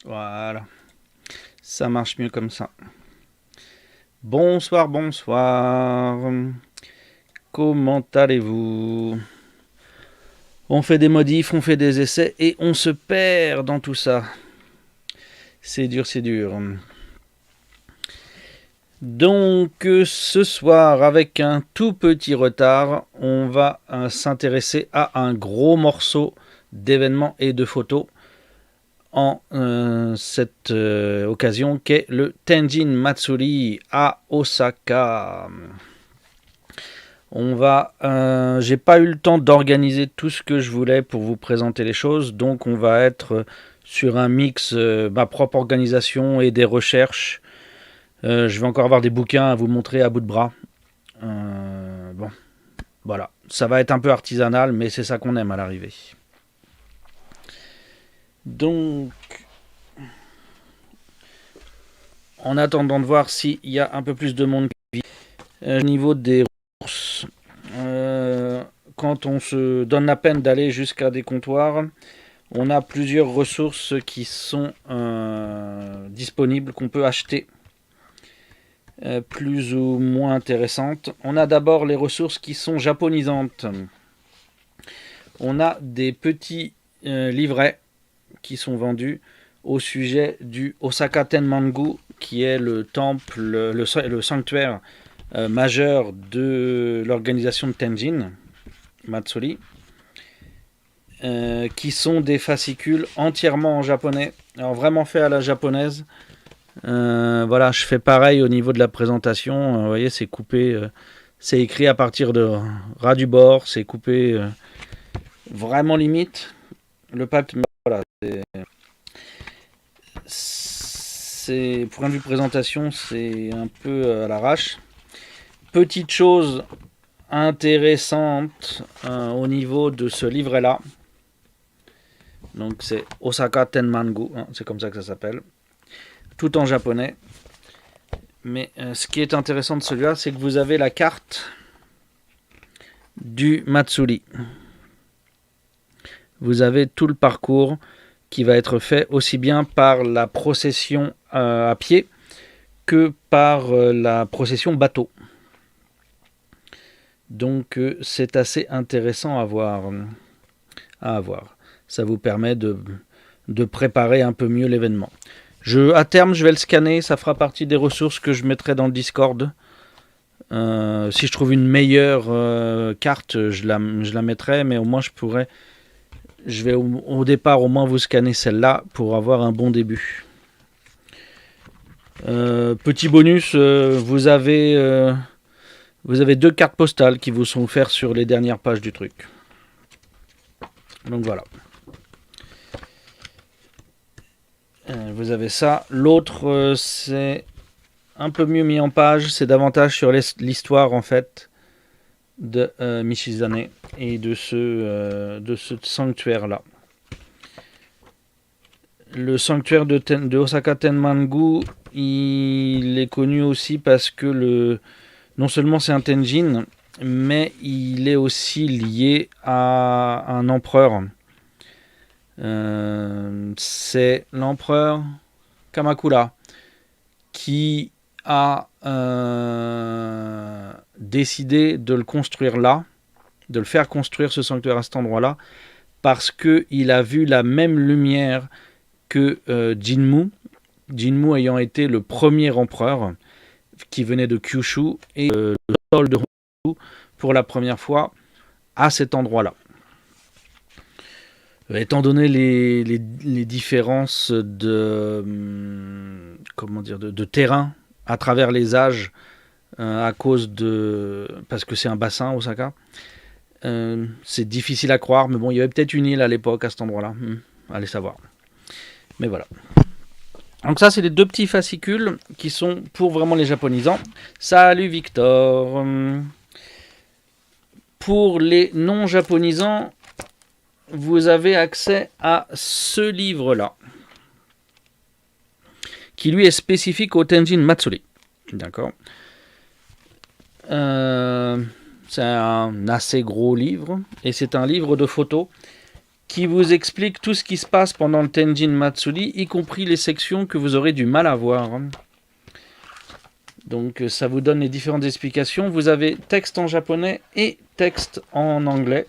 Voilà, ça marche mieux comme ça. Bonsoir, bonsoir. Comment allez-vous? On fait des modifs, on fait des essais et on se perd dans tout ça. C'est dur, c'est dur. Donc ce soir, avec un tout petit retard, on va s'intéresser à un gros morceau d'événements et de photos en cette occasion qu'est le Tenjin Matsuri à Osaka. J'ai pas eu le temps d'organiser tout ce que je voulais pour vous présenter les choses, donc on va être sur un mix, ma propre organisation et des recherches. Je vais encore avoir des bouquins à vous montrer à bout de bras. Bon, voilà, ça va être un peu artisanal, mais c'est ça qu'on aime à l'arrivée. Donc, en attendant de voir s'il y a un peu plus de monde au niveau des ressources, quand on se donne la peine d'aller jusqu'à des comptoirs, on a plusieurs ressources qui sont disponibles, qu'on peut acheter, plus ou moins intéressantes. On a d'abord les ressources qui sont japonisantes. On a des petits livrets qui sont vendus au sujet du Osaka Tenmangu, qui est le temple, le sanctuaire majeur de l'organisation de Tenjin Matsuri, qui sont des fascicules entièrement en japonais, alors vraiment fait à la japonaise. Voilà, je fais pareil au niveau de la présentation. Vous voyez, c'est coupé, c'est écrit à partir de ras du bord, c'est coupé vraiment limite. Le papier, voilà, c'est point de vue présentation, c'est un peu à l'arrache. Petite chose intéressante au niveau de ce livret-là. Donc c'est Osaka Tenmangu, hein, c'est comme ça que ça s'appelle, tout en japonais. Mais ce qui est intéressant de celui-là, c'est que vous avez la carte du Matsuri. Vous avez tout le parcours qui va être fait aussi bien par la procession à pied que par la procession bateau. Donc c'est assez intéressant à voir. Ça vous permet de préparer un peu mieux l'événement. À terme, je vais le scanner, ça fera partie des ressources que je mettrai dans le Discord. Si je trouve une meilleure carte, je la mettrai, mais au moins je vais au départ au moins vous scanner celle-là pour avoir un bon début. Petit bonus, vous avez 2 cartes postales qui vous sont offertes sur les dernières pages du truc. Donc voilà. Vous avez ça. L'autre, c'est un peu mieux mis en page. C'est davantage sur l'histoire en fait de Michizane et de ce sanctuaire-là. Le sanctuaire de Osaka Tenmangu, il est connu aussi parce que non seulement c'est un Tenjin, mais il est aussi lié à un empereur. C'est l'empereur Kamakura qui a décidé de le construire là, de le faire construire ce sanctuaire à cet endroit-là, parce qu'il a vu la même lumière que Jinmu. Jinmu ayant été le premier empereur qui venait de Kyushu et le sol de Honshu pour la première fois à cet endroit-là. Étant donné les différences de terrain à travers les âges, parce que c'est un bassin Osaka, c'est difficile à croire, mais bon, il y avait peut-être une île à l'époque à cet endroit-là. Allez savoir. Mais voilà. Donc ça, c'est les 2 petits fascicules qui sont pour vraiment les japonisants. Salut Victor. Pour les non-japonisants, vous avez accès à ce livre-là, qui lui est spécifique au Tenjin Matsuri. D'accord. C'est un assez gros livre, et c'est un livre de photos qui vous explique tout ce qui se passe pendant le Tenjin Matsuri, y compris les sections que vous aurez du mal à voir. Donc ça vous donne les différentes explications. Vous avez texte en japonais et texte en anglais.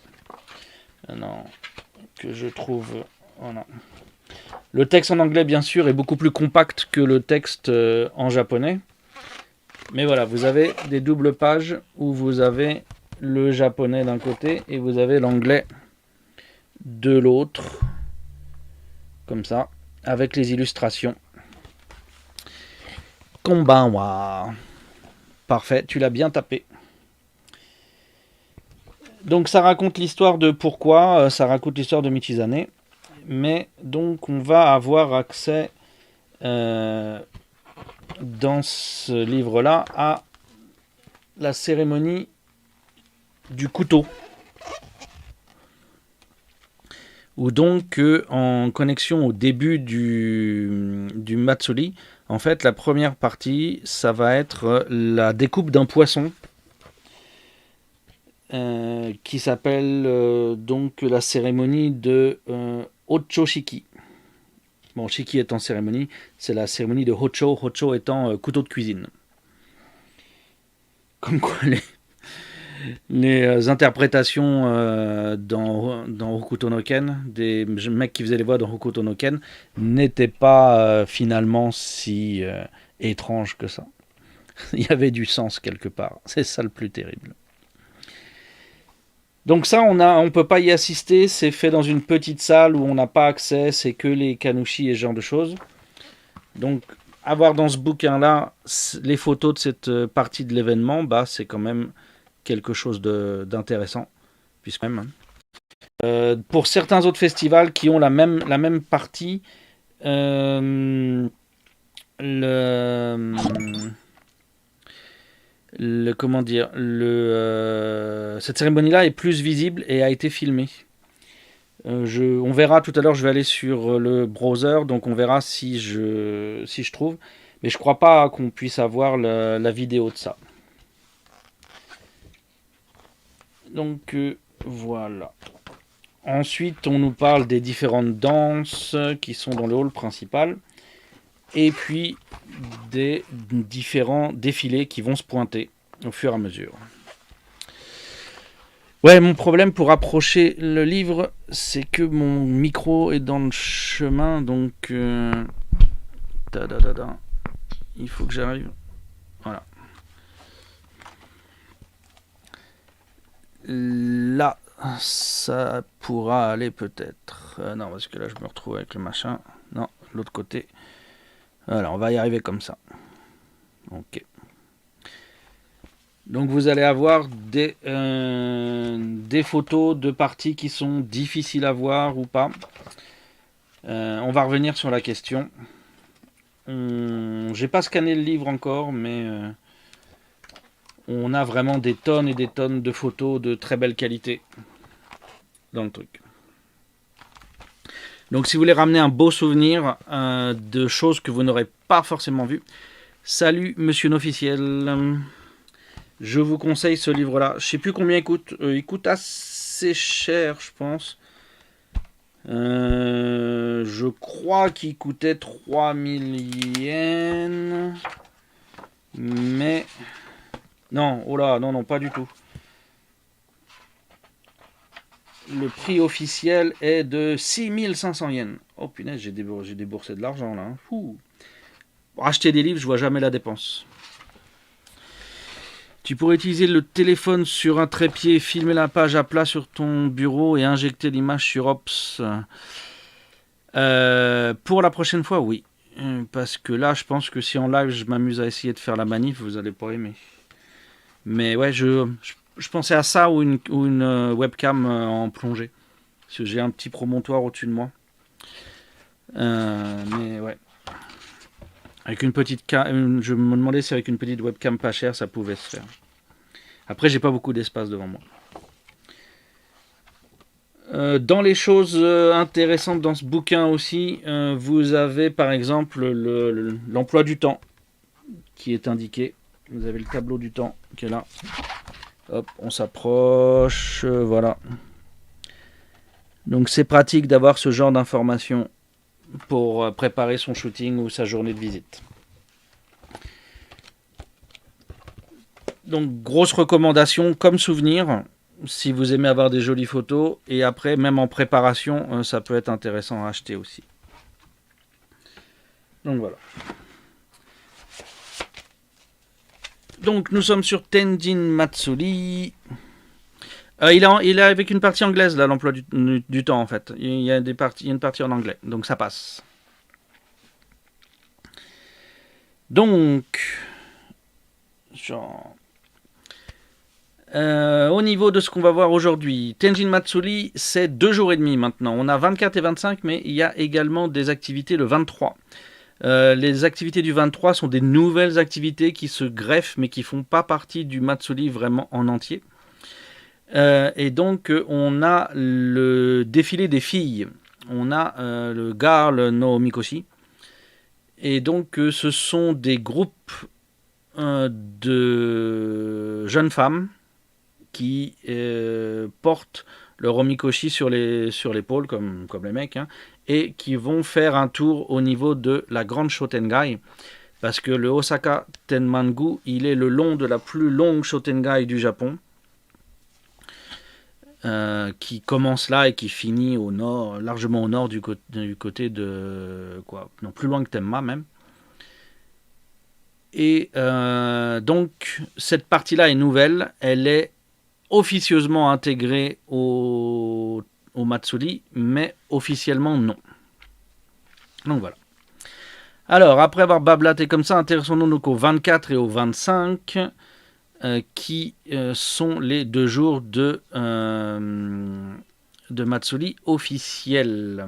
Non, que je trouve... Voilà. Le texte en anglais, bien sûr, est beaucoup plus compact que le texte en japonais. Mais voilà, vous avez des doubles pages où vous avez le japonais d'un côté et vous avez l'anglais de l'autre, comme ça, avec les illustrations. Konbanwa. Parfait, tu l'as bien tapé. Donc ça raconte l'histoire de pourquoi, ça raconte l'histoire de Michizane. Mais donc on va avoir accès dans ce livre-là à la cérémonie du couteau. Ou donc en connexion au début du Matsuri, en fait la première partie, ça va être la découpe d'un poisson qui s'appelle donc la cérémonie de Ocho-shiki. Bon, shiki étant cérémonie, c'est la cérémonie de Hocho, Hocho étant couteau de cuisine. Comme quoi les interprétations dans Hokuto no Ken, des mecs qui faisaient les voix dans Hokuto no Ken, n'étaient pas finalement si étranges que ça. Il y avait du sens quelque part. C'est ça le plus terrible. Donc ça, on peut pas y assister. C'est fait dans une petite salle où on n'a pas accès. C'est que les kanushi et ce genre de choses. Donc avoir dans ce bouquin-là les photos de cette partie de l'événement, bah c'est quand même quelque chose d'intéressant, puisque même pour certains autres festivals qui ont la même partie, comment dire, cette cérémonie-là est plus visible et a été filmée. On verra tout à l'heure, je vais aller sur le browser, donc on verra si je trouve, mais je crois pas qu'on puisse avoir la vidéo de ça. Donc voilà. Ensuite, on nous parle des différentes danses qui sont dans le hall principal. Et puis des différents défilés qui vont se pointer au fur et à mesure. Ouais, mon problème pour approcher le livre, c'est que mon micro est dans le chemin. Donc il faut que j'arrive. Voilà. Là, ça pourra aller peut-être. Non, parce que là, je me retrouve avec le machin. Non, l'autre côté. Voilà, on va y arriver comme ça. Ok. Donc vous allez avoir des photos de parties qui sont difficiles à voir ou pas. On va revenir sur la question. J'ai pas scanné le livre encore, mais on a vraiment des tonnes et des tonnes de photos de très belle qualité dans le truc. Donc si vous voulez ramener un beau souvenir de choses que vous n'aurez pas forcément vues, salut Monsieur N'Officiel. Je vous conseille ce livre-là. Je sais plus combien il coûte. Il coûte assez cher, je pense. Je crois qu'il coûtait 3000 yens. Mais... Non, oh là, non, pas du tout. Le prix officiel est de 6500 yens. Oh punaise, j'ai déboursé de l'argent là. Fou. Pour acheter des livres, je vois jamais la dépense. Tu pourrais utiliser le téléphone sur un trépied, filmer la page à plat sur ton bureau et injecter l'image sur Ops. Pour la prochaine fois, oui. Parce que là, je pense que si en live, je m'amuse à essayer de faire la manif, vous allez pas aimer. Mais ouais, je pensais à ça ou une webcam en plongée. Parce que j'ai un petit promontoire au-dessus de moi. Mais ouais. Avec une petite je me demandais si avec une petite webcam pas chère ça pouvait se faire. Après j'ai pas beaucoup d'espace devant moi. Dans les choses intéressantes dans ce bouquin aussi, vous avez par exemple l'emploi du temps qui est indiqué. Vous avez le tableau du temps qui est là. Hop, on s'approche, voilà. Donc c'est pratique d'avoir ce genre d'informations pour préparer son shooting ou sa journée de visite. Donc grosse recommandation comme souvenir, si vous aimez avoir des jolies photos, et après même en préparation, ça peut être intéressant à acheter aussi. Donc voilà. Donc nous sommes sur Tenjin Matsuri. Il est avec une partie anglaise là, l'emploi du temps en fait. Il y a une partie en anglais, donc ça passe. Donc, au niveau de ce qu'on va voir aujourd'hui, Tenjin Matsuri, c'est 2 jours et demi maintenant. On a 24 et 25, mais il y a également des activités le 23. Les activités du 23 sont des nouvelles activités qui se greffent, mais qui font pas partie du Matsuri vraiment en entier. Et donc, on a le défilé des filles. On a le Girl no Mikoshi. Et donc, ce sont des groupes de jeunes femmes qui portent leur omikoshi sur l'épaule, comme les mecs, hein, et qui vont faire un tour au niveau de la grande Shotengai. Parce que le Osaka Tenman-gu, il est le long de la plus longue Shotengai du Japon. Qui commence là et qui finit au nord, largement au nord du côté de plus loin que Tenma même. Et donc cette partie-là est nouvelle, elle est officieusement intégrée au Matsuri, mais officiellement non. Donc voilà. Alors après avoir bablaté comme ça, intéressons-nous donc au 24 et au 25. Qui sont les 2 jours de Matsuri officiels.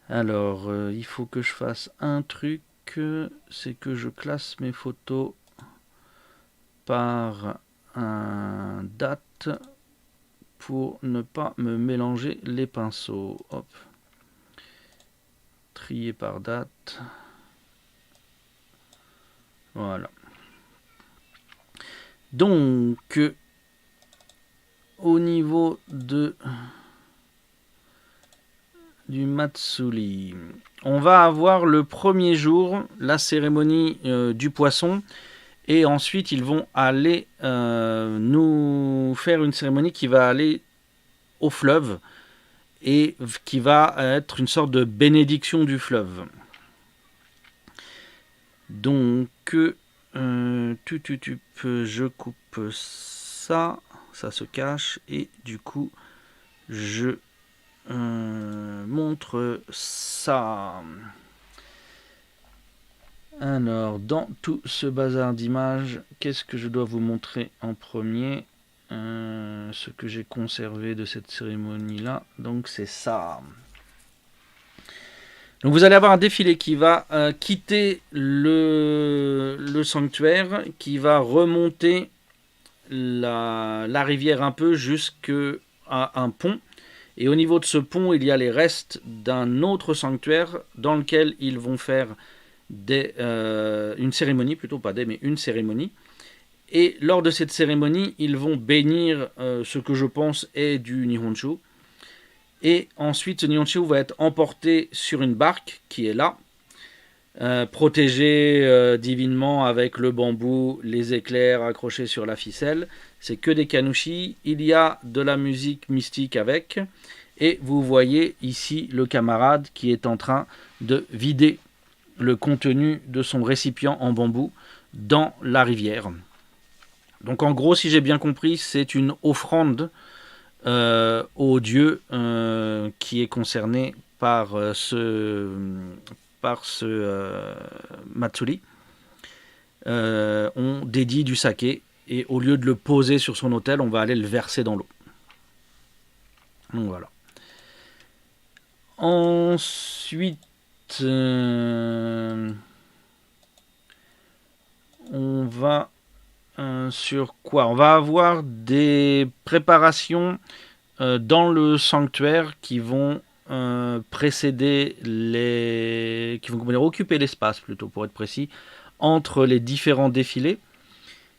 Alors, il faut que je fasse un truc, c'est que je classe mes photos par date pour ne pas me mélanger les pinceaux. Hop. Trier par date. Voilà. Donc, au niveau du Matsuri, on va avoir le premier jour la cérémonie du poisson, et ensuite ils vont aller nous faire une cérémonie qui va aller au fleuve et qui va être une sorte de bénédiction du fleuve. Donc je coupe ça se cache, et du coup je montre ça. Alors dans tout ce bazar d'images, qu'est-ce que je dois vous montrer en premier? Ce que j'ai conservé de cette cérémonie là, donc c'est ça. Donc vous allez avoir un défilé qui va quitter le sanctuaire, qui va remonter la rivière un peu jusqu'à un pont. Et au niveau de ce pont, il y a les restes d'un autre sanctuaire dans lequel ils vont faire une cérémonie, plutôt pas mais une cérémonie. Et lors de cette cérémonie, ils vont bénir ce que je pense est du Nihonshu. Et ensuite, ce Nihonshu va être emporté sur une barque qui est là, protégé divinement avec le bambou, les éclairs accrochés sur la ficelle. C'est que des kanushi. Il y a de la musique mystique avec. Et vous voyez ici le camarade qui est en train de vider le contenu de son récipient en bambou dans la rivière. Donc en gros, si j'ai bien compris, c'est une offrande au dieu qui est concerné par ce Matsuri. On dédie du saké, et au lieu de le poser sur son autel, on va aller le verser dans l'eau. Donc voilà. Ensuite, on va sur quoi? On va avoir des préparations dans le sanctuaire qui vont précéder qui vont occuper l'espace, plutôt pour être précis, entre les différents défilés.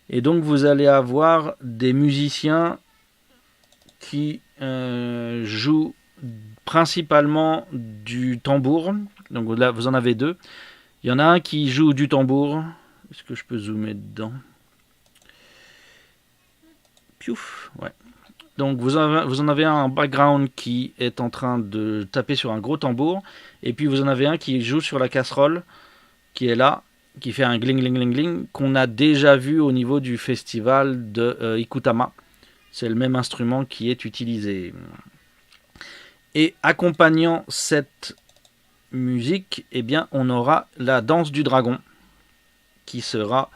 Et donc vous allez avoir des musiciens qui joue principalement du tambour. Donc là, vous en avez deux. Il y en a un qui joue du tambour. Est-ce que je peux zoomer dedans? Piouf, ouais. Donc vous en avez un en background qui est en train de taper sur un gros tambour. Et puis vous en avez un qui joue sur la casserole, qui est là, qui fait un gling gling gling gling, qu'on a déjà vu au niveau du festival de Ikutama. C'est le même instrument qui est utilisé. Et accompagnant cette musique, eh bien, on aura la danse du dragon, qui sera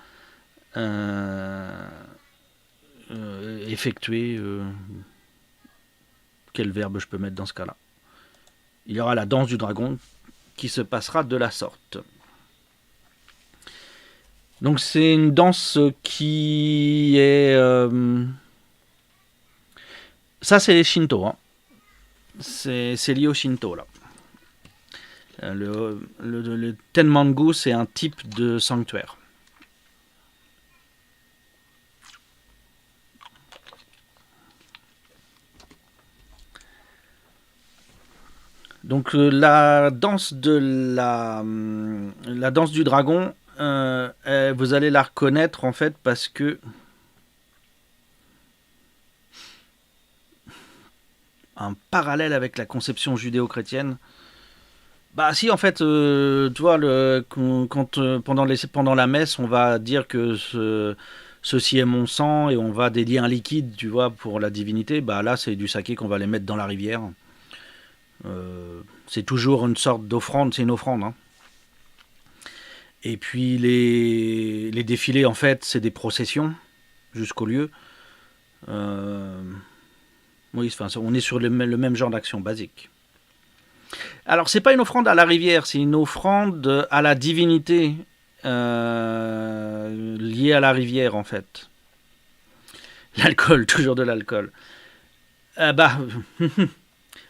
effectuée. Quel verbe je peux mettre dans ce cas-là? Il y aura la danse du dragon qui se passera de la sorte. Donc c'est une danse qui est... ça c'est Shinto. Hein. C'est lié au Shinto là. Le Tenmangu, c'est un type de sanctuaire. Donc la danse la danse du dragon, vous allez la reconnaître en fait parce que un parallèle avec la conception judéo-chrétienne. Bah si en fait, tu vois, quand pendant la messe, on va dire que ceci est mon sang et on va dédier un liquide, tu vois, pour la divinité. Bah là, c'est du saké qu'on va les mettre dans la rivière. C'est toujours une sorte d'offrande, c'est une offrande. Hein. Et puis les défilés, en fait, c'est des processions jusqu'au lieu. Oui, enfin, on est sur le même genre d'action basique. Alors, c'est pas une offrande à la rivière, c'est une offrande à la divinité liée à la rivière, en fait. L'alcool, toujours de l'alcool.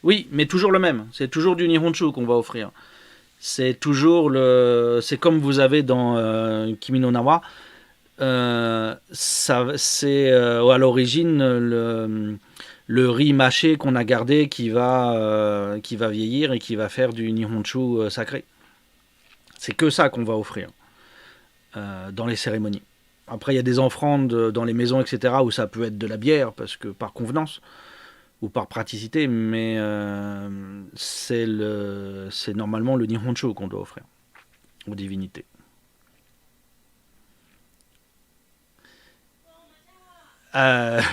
Oui, mais toujours le même. C'est toujours du Nihonshu qu'on va offrir. C'est toujours c'est comme vous avez dans Kimi no Nawa. C'est à l'origine le riz mâché qu'on a gardé qui va vieillir et qui va faire du Nihonshu sacré. C'est que ça qu'on va offrir dans les cérémonies. Après, il y a des offrandes dans les maisons, etc., où ça peut être de la bière, parce que par convenance ou par praticité, mais c'est normalement le Nihonshu qu'on doit offrir aux divinités.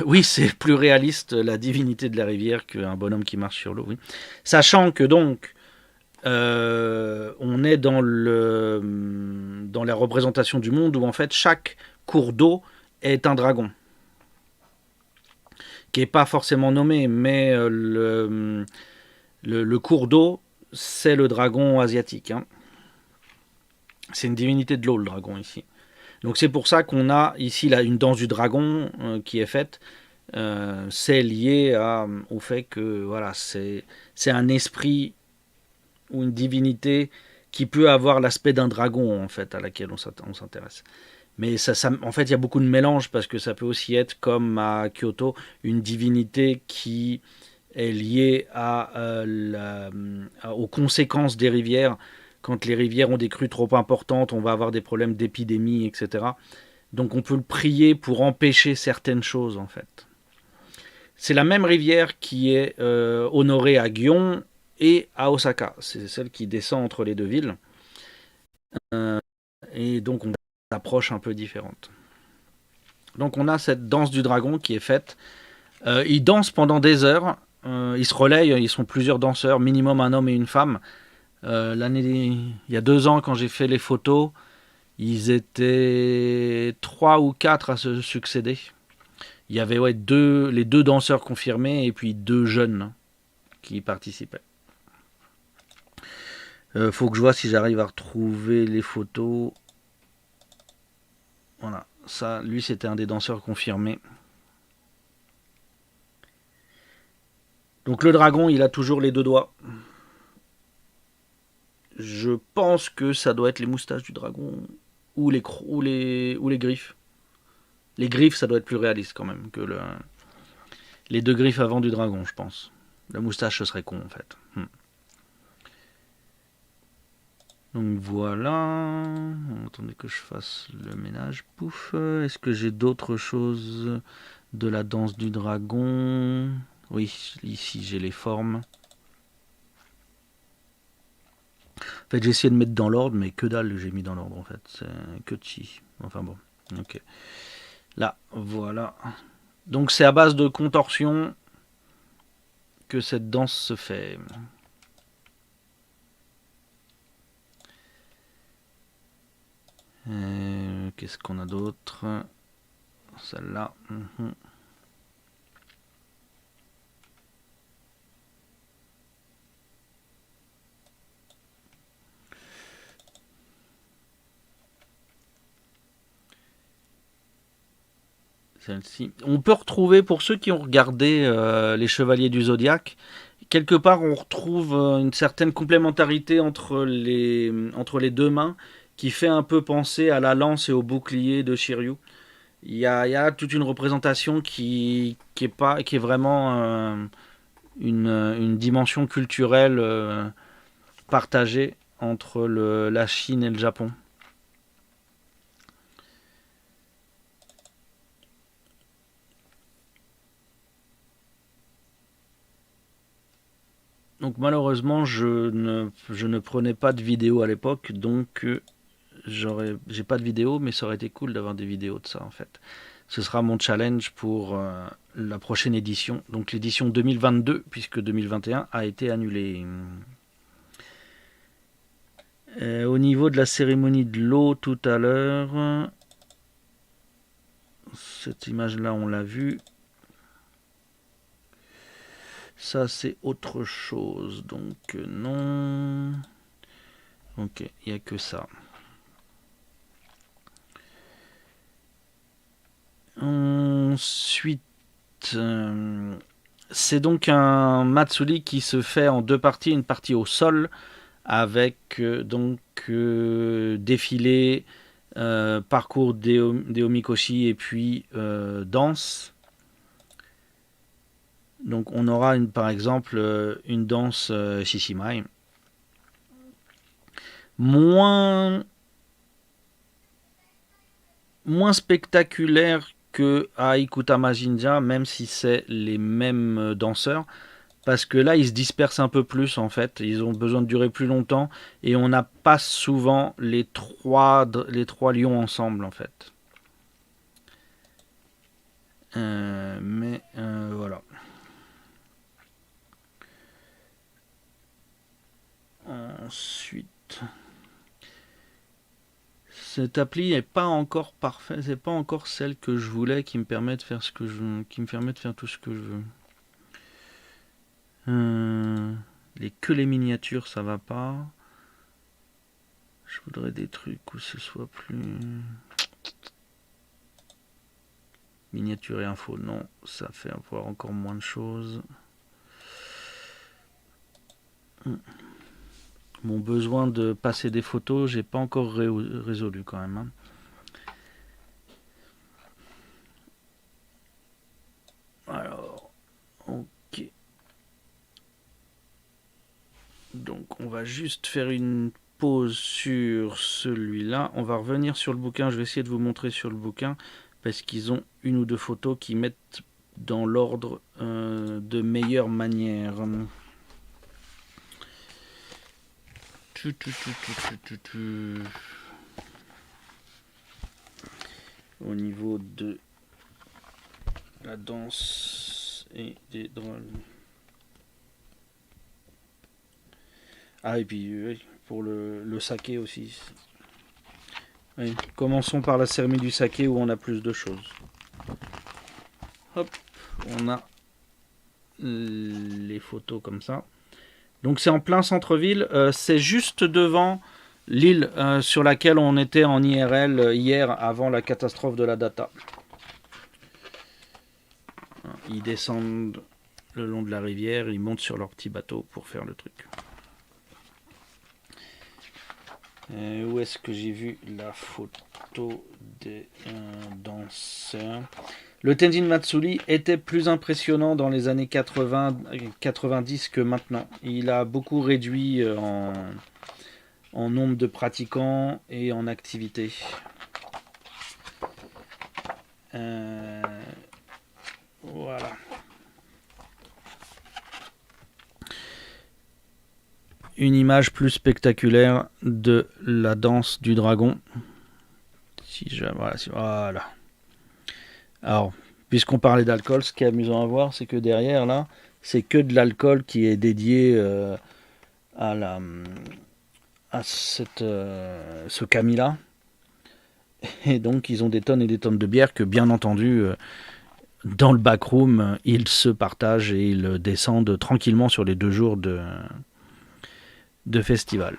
Oui, c'est plus réaliste la divinité de la rivière qu'un bonhomme qui marche sur l'eau. Oui. Sachant que donc, on est dans la représentation du monde où en fait chaque cours d'eau est un dragon. Qui n'est pas forcément nommé, mais le cours d'eau, c'est le dragon asiatique. Hein. C'est une divinité de l'eau, le dragon, ici. Donc c'est pour ça qu'on a ici là, une danse du dragon qui est faite. C'est lié au fait que voilà, c'est un esprit ou une divinité qui peut avoir l'aspect d'un dragon, en fait, à laquelle on s'intéresse. Mais en fait, il y a beaucoup de mélanges parce que ça peut aussi être comme à Kyoto, une divinité qui est liée aux conséquences des rivières. Quand les rivières ont des crues trop importantes, on va avoir des problèmes d'épidémie, etc. Donc on peut le prier pour empêcher certaines choses, en fait. C'est la même rivière qui est honorée à Gion et à Osaka. C'est celle qui descend entre les deux villes. Et donc on a une approche un peu différente. Donc on a cette danse du dragon qui est faite. Ils dansent pendant des heures. Ils se relayent, ils sont plusieurs danseurs, minimum un homme et une femme. Il y a 2 ans, quand j'ai fait les photos, ils étaient 3 ou 4 à se succéder. Il y avait les 2 danseurs confirmés et puis 2 jeunes qui participaient. Faut que je vois si j'arrive à retrouver les photos. Voilà, ça, lui c'était un des danseurs confirmés. Donc le dragon, il a toujours les 2 doigts. Je pense que ça doit être les moustaches du dragon ou les griffes. Les griffes, ça doit être plus réaliste quand même que le. Les deux griffes avant du dragon, je pense. La moustache, ce serait con, en fait. Donc voilà. Attendez que je fasse le ménage. Pouf. Est-ce que j'ai d'autres choses de la danse du dragon? Oui, ici j'ai les formes. En fait, j'ai essayé de mettre dans l'ordre, mais que dalle, j'ai mis dans l'ordre en fait. C'est que chi. Enfin bon. Ok. Là, voilà. Donc c'est à base de contorsion que cette danse se fait. Qu'est-ce qu'on a d'autre? Celle-là. Celle-ci. On peut retrouver, pour ceux qui ont regardé les Chevaliers du Zodiaque, quelque part on retrouve une certaine complémentarité entre les deux mains qui fait un peu penser à la lance et au bouclier de Shiryu. Il y a toute une représentation qui est vraiment une dimension culturelle partagée entre la Chine et le Japon. Donc malheureusement, je ne prenais pas de vidéo à l'époque, donc j'ai pas de vidéo, mais ça aurait été cool d'avoir des vidéos de ça en fait. Ce sera mon challenge pour la prochaine édition, donc l'édition 2022, puisque 2021 a été annulée. Au niveau de la cérémonie de l'eau tout à l'heure, cette image-là on l'a vue. Ça c'est autre chose, donc non. Ok, il n'y a que ça. Ensuite, c'est donc un Matsuri qui se fait en deux parties, une partie au sol avec défilé, parcours des omikoshi et puis danse. Donc on aura par exemple une danse Shishimai. Moins spectaculaire que à Ikutama Jinja, même si c'est les mêmes danseurs, parce que là ils se dispersent un peu plus en fait, ils ont besoin de durer plus longtemps et on n'a pas souvent les trois lions ensemble en fait. Mais voilà. Ensuite, cette appli n'est pas encore parfaite, c'est pas encore celle que je voulais qui me permet de faire qui me permet de faire tout ce que je veux. Que les miniatures, ça va pas. Je voudrais des trucs où ce soit plus miniature et info. Non, ça fait avoir encore moins de choses. Mon besoin de passer des photos, j'ai pas encore résolu quand même. Hein. Alors, ok. Donc on va juste faire une pause sur celui-là. On va revenir sur le bouquin. Je vais essayer de vous montrer sur le bouquin parce qu'ils ont une ou deux photos qui mettent dans l'ordre de meilleure manière. Au niveau de la danse et des drôles. Ah, et puis pour le saké aussi. Oui. Commençons par la cérémonie du saké où on a plus de choses. Hop, on a les photos comme ça. Donc c'est en plein centre-ville. C'est juste devant l'île sur laquelle on était en IRL hier avant la catastrophe de la data. Ils descendent le long de la rivière, ils montent sur leur petit bateau pour faire le truc. Où est-ce que j'ai vu la photo? photos des danseurs. Le Tenjin Matsuri était plus impressionnant dans les années 80-90 que maintenant. Il a beaucoup réduit en nombre de pratiquants et en activité. Voilà. Une image plus spectaculaire de la danse du dragon. Voilà. Alors, puisqu'on parlait d'alcool, ce qui est amusant à voir, c'est que derrière, là, c'est que de l'alcool qui est dédié à ce kami-là. Et donc, ils ont des tonnes et des tonnes de bière que, bien entendu, dans le backroom, ils se partagent et ils descendent tranquillement sur les 2 jours de festival.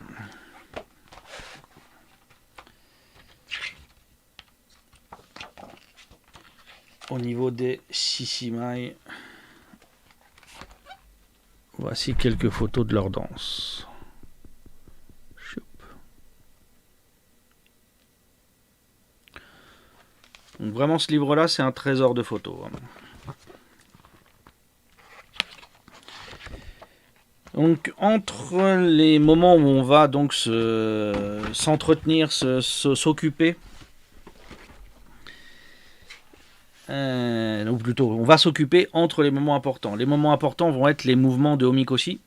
Au niveau des Shishimae, voici quelques photos de leur danse. Donc vraiment, ce livre-là, c'est un trésor de photos. Donc entre les moments où on va donc s'entretenir, s'occuper, ou plutôt on va s'occuper entre les moments importants. Les moments importants vont être les mouvements de omikoshi.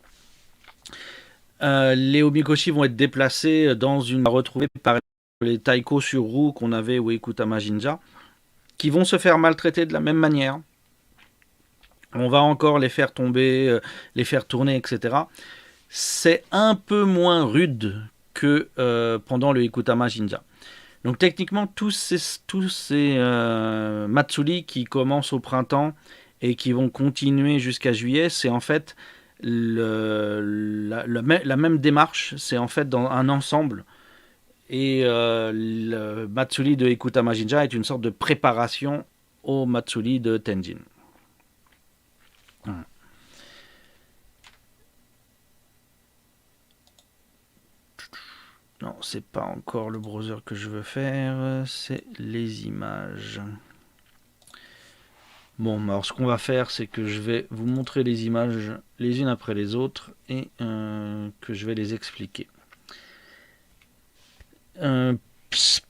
Les omikoshi vont être déplacés dans une retrouvée par les taiko sur roue qu'on avait au Ikutama Jinja, qui vont se faire maltraiter de la même manière. On va encore les faire tomber, les faire tourner, etc. C'est un peu moins rude que pendant le Ikutama Jinja. Donc techniquement, tous ces Matsuri qui commencent au printemps et qui vont continuer jusqu'à juillet, c'est en fait la même démarche, c'est en fait dans un ensemble. Et le Matsuri de Ikutama Jinja est une sorte de préparation au Matsuri de Tenjin. Non, c'est pas encore le browser que je veux faire, c'est les images. Bon, alors ce qu'on va faire, c'est que je vais vous montrer les images les unes après les autres et que je vais les expliquer.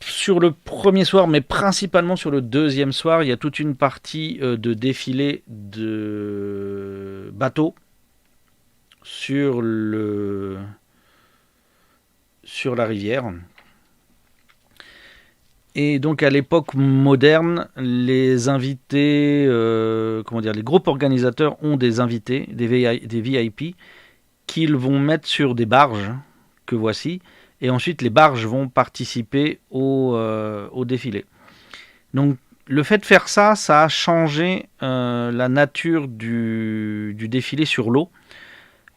Sur le premier soir, mais principalement sur le deuxième soir, il y a toute une partie de défilé de bateaux sur la rivière. Et donc à l'époque moderne, les invités, les groupes organisateurs ont des invités, des VIP, qu'ils vont mettre sur des barges, que voici, et ensuite les barges vont participer au défilé. Donc le fait de faire ça, ça a changé la nature du défilé sur l'eau,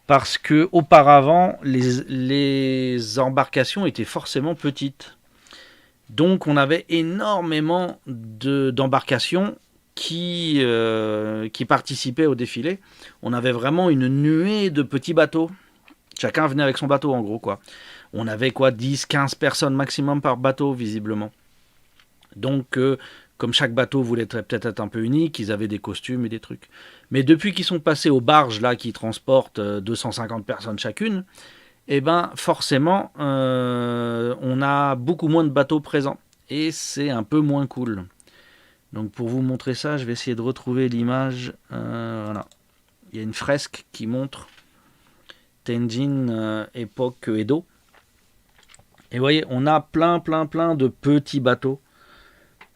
parce que auparavant les embarcations étaient forcément petites. Donc on avait énormément d'embarcations qui participaient au défilé. On avait vraiment une nuée de petits bateaux. Chacun venait avec son bateau en gros, quoi. On avait 10-15 personnes maximum par bateau visiblement. Donc comme chaque bateau voulait peut-être être un peu unique, ils avaient des costumes et des trucs. Mais depuis qu'ils sont passés aux barges là qui transportent 250 personnes chacune, eh ben forcément on a beaucoup moins de bateaux présents et c'est un peu moins cool. Donc pour vous montrer ça, je vais essayer de retrouver l'image. Voilà. Il y a une fresque qui montre Tenjin époque Edo. Et vous voyez, on a plein de petits bateaux.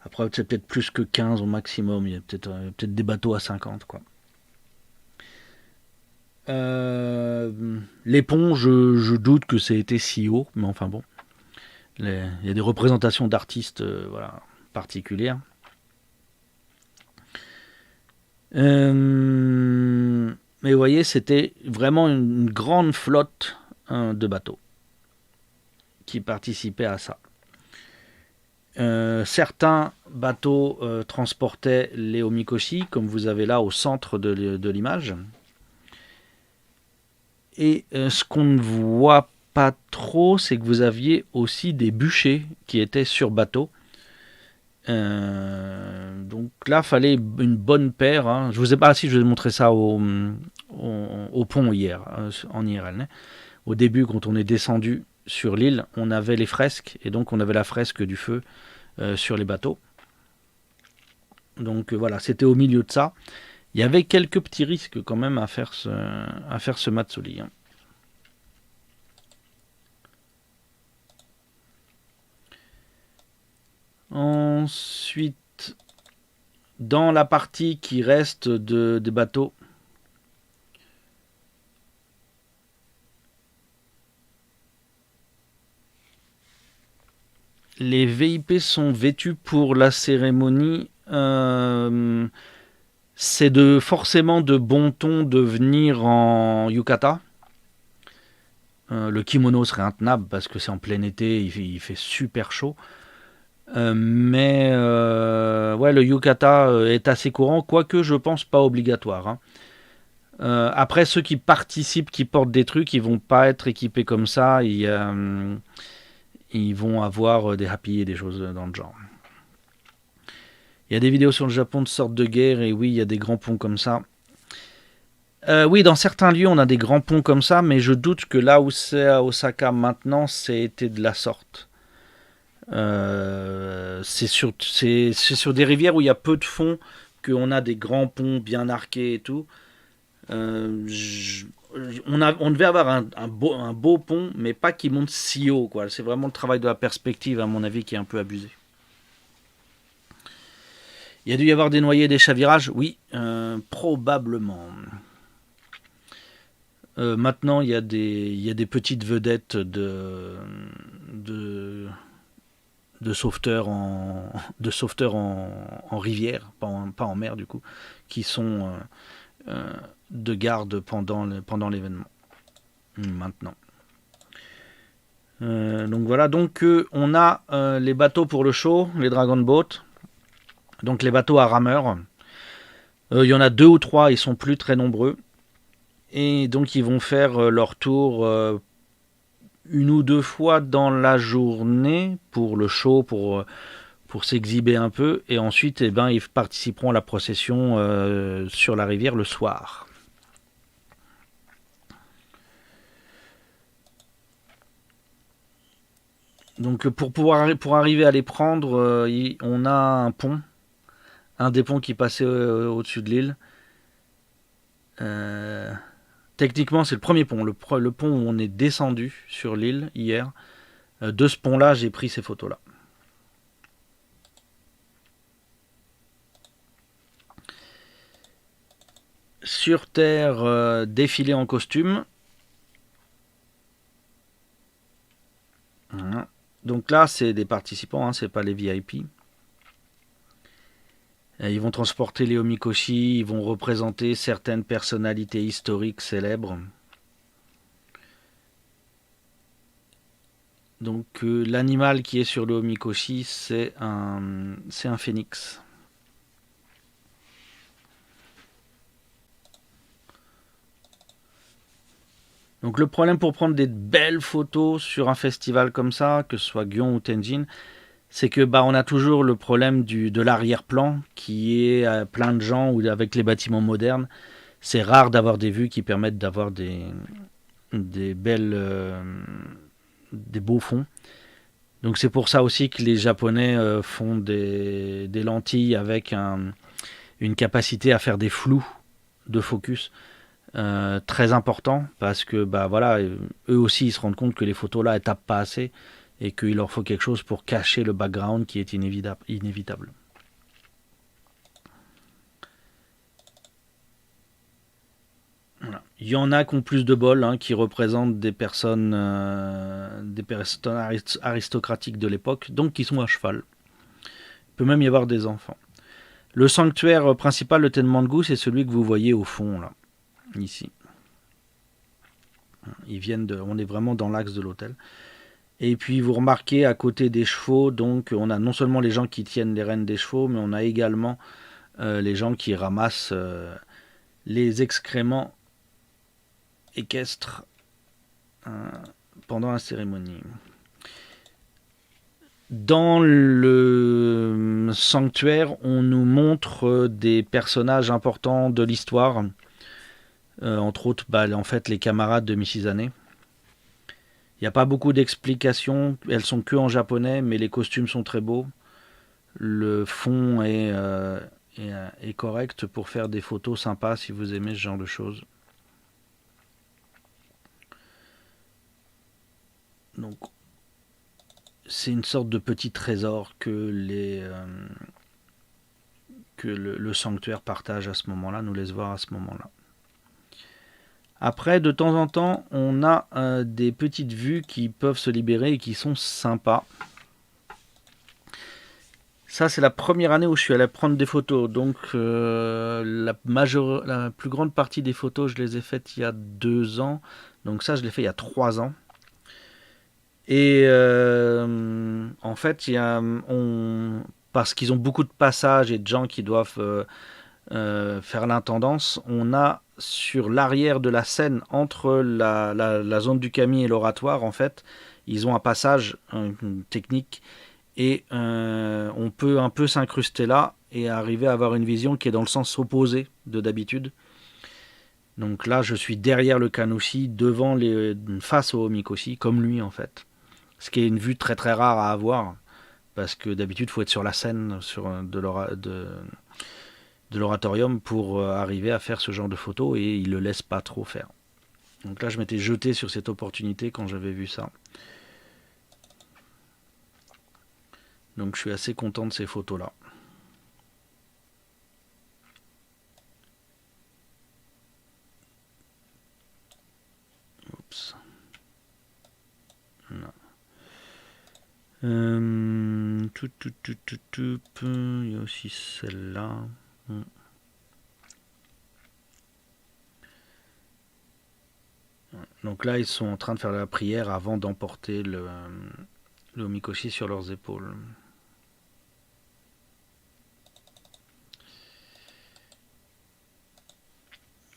Après, c'est peut-être plus que 15 au maximum. Il y a peut-être des bateaux à 50, quoi. Les ponts, je doute que ça ait été si haut, mais enfin bon. Il y a des représentations d'artistes particulières. Mais vous voyez, c'était vraiment une grande flotte de bateaux qui participaient à ça. Certains bateaux transportaient les omikoshi, comme vous avez là au centre de l'image. Et ce qu'on ne voit pas trop, c'est que vous aviez aussi des bûchers qui étaient sur bateau. Donc là, fallait une bonne paire. Hein. Je vous ai pas, si je vous ai montré ça au pont hier, en IRL. Né. Au début, quand on est descendu sur l'île, on avait les fresques, et donc on avait la fresque du feu sur les bateaux. Donc voilà, c'était au milieu de ça. Il y avait quelques petits risques quand même à faire ce Matsuri. Hein. Ensuite, dans la partie qui reste des bateaux, les VIP sont vêtus pour la cérémonie. C'est forcément de bon ton de venir en yukata. Le kimono serait intenable parce que c'est en plein été, il fait super chaud. Mais ouais, le yukata est assez courant, quoique je pense pas obligatoire. Hein. Après, ceux qui participent, qui portent des trucs, ils vont pas être équipés comme ça. Ils vont avoir des happy et des choses dans le genre. Il y a des vidéos sur le Japon de sortes de guerre, et oui, il y a des grands ponts comme ça. Oui, dans certains lieux, on a des grands ponts comme ça, mais je doute que là où c'est à Osaka maintenant, c'est été de la sorte. C'est sur des rivières où il y a peu de fond qu'on a des grands ponts bien arqués et tout. On devait avoir un beau pont, mais pas qui monte si haut. Quoi. C'est vraiment le travail de la perspective, à mon avis, qui est un peu abusé. Il y a dû y avoir des noyés, des chavirages. Oui, probablement. Maintenant, il y a des petites vedettes de sauveteurs en rivière, pas en mer du coup, qui sont de garde pendant l'événement. Maintenant. Donc voilà, donc on a les bateaux pour le show, les Dragon Boat, donc les bateaux à rameurs. Il y en a 2 ou 3, ils sont plus très nombreux. Et donc ils vont faire leur tour 1 ou 2 fois dans la journée pour le show, pour s'exhiber un peu. Et ensuite, eh ben, ils participeront à la procession sur la rivière le soir. Donc pour arriver à les prendre, on a un pont, un des ponts qui passait au-dessus de l'île. Techniquement, c'est le premier pont, le pont où on est descendu sur l'île hier. De ce pont-là, j'ai pris ces photos-là. Sur Terre, défilé en costume. Donc là, c'est des participants, hein, c'est pas les VIP. Ils vont transporter les omikoshi, ils vont représenter certaines personnalités historiques célèbres. Donc l'animal qui est sur le omikoshi, c'est un phénix. Donc le problème pour prendre des belles photos sur un festival comme ça, que ce soit Gion ou Tenjin, c'est que on a toujours le problème de l'arrière-plan qui est plein de gens ou avec les bâtiments modernes. C'est rare d'avoir des vues qui permettent d'avoir des belles des beaux fonds. Donc c'est pour ça aussi que les Japonais font des lentilles avec une capacité à faire des flous de focus très important parce que voilà, eux aussi ils se rendent compte que les photos là elles tapent pas assez et qu'il leur faut quelque chose pour cacher le background qui est inévitable. Voilà. Il y en a qui ont plus de bol, hein, qui représentent des personnes aristocratiques de l'époque, donc qui sont à cheval. Il peut même y avoir des enfants. Le sanctuaire principal de Tenmangu, c'est celui que vous voyez au fond, là, ici. On est vraiment dans l'axe de l'hôtel. Et puis vous remarquez à côté des chevaux, donc on a non seulement les gens qui tiennent les rênes des chevaux, mais on a également les gens qui ramassent les excréments équestres pendant la cérémonie. Dans le sanctuaire, on nous montre des personnages importants de l'histoire, entre autres en fait, les camarades de Michizane. Il n'y a pas beaucoup d'explications, elles sont que en japonais, mais les costumes sont très beaux. Le fond est correct pour faire des photos sympas si vous aimez ce genre de choses. Donc c'est une sorte de petit trésor que le sanctuaire partage à ce moment-là, nous laisse voir à ce moment-là. Après, de temps en temps, on a des petites vues qui peuvent se libérer et qui sont sympas. Ça, c'est la première année où je suis allé prendre des photos. Donc, la plus grande partie des photos, je les ai faites il y a 2 ans. Donc ça, je l'ai fait il y a 3 ans. Et en fait, parce qu'ils ont beaucoup de passages et de gens qui doivent faire l'intendance, on a sur l'arrière de la scène, entre la zone du Kami et l'oratoire, en fait, ils ont un passage une technique et on peut un peu s'incruster là et arriver à avoir une vision qui est dans le sens opposé de d'habitude. Donc là, je suis derrière le Kanoushi, face au Mikoshi, comme lui en fait. Ce qui est une vue très très rare à avoir, parce que d'habitude, il faut être sur la scène de l'oratorium pour arriver à faire ce genre de photos, et il le laisse pas trop faire. Donc là, je m'étais jeté sur cette opportunité quand j'avais vu ça. Donc je suis assez content de ces photos-là. Oups. Il y a aussi celle-là. Donc là, ils sont en train de faire la prière avant d'emporter le Omikoshi sur leurs épaules.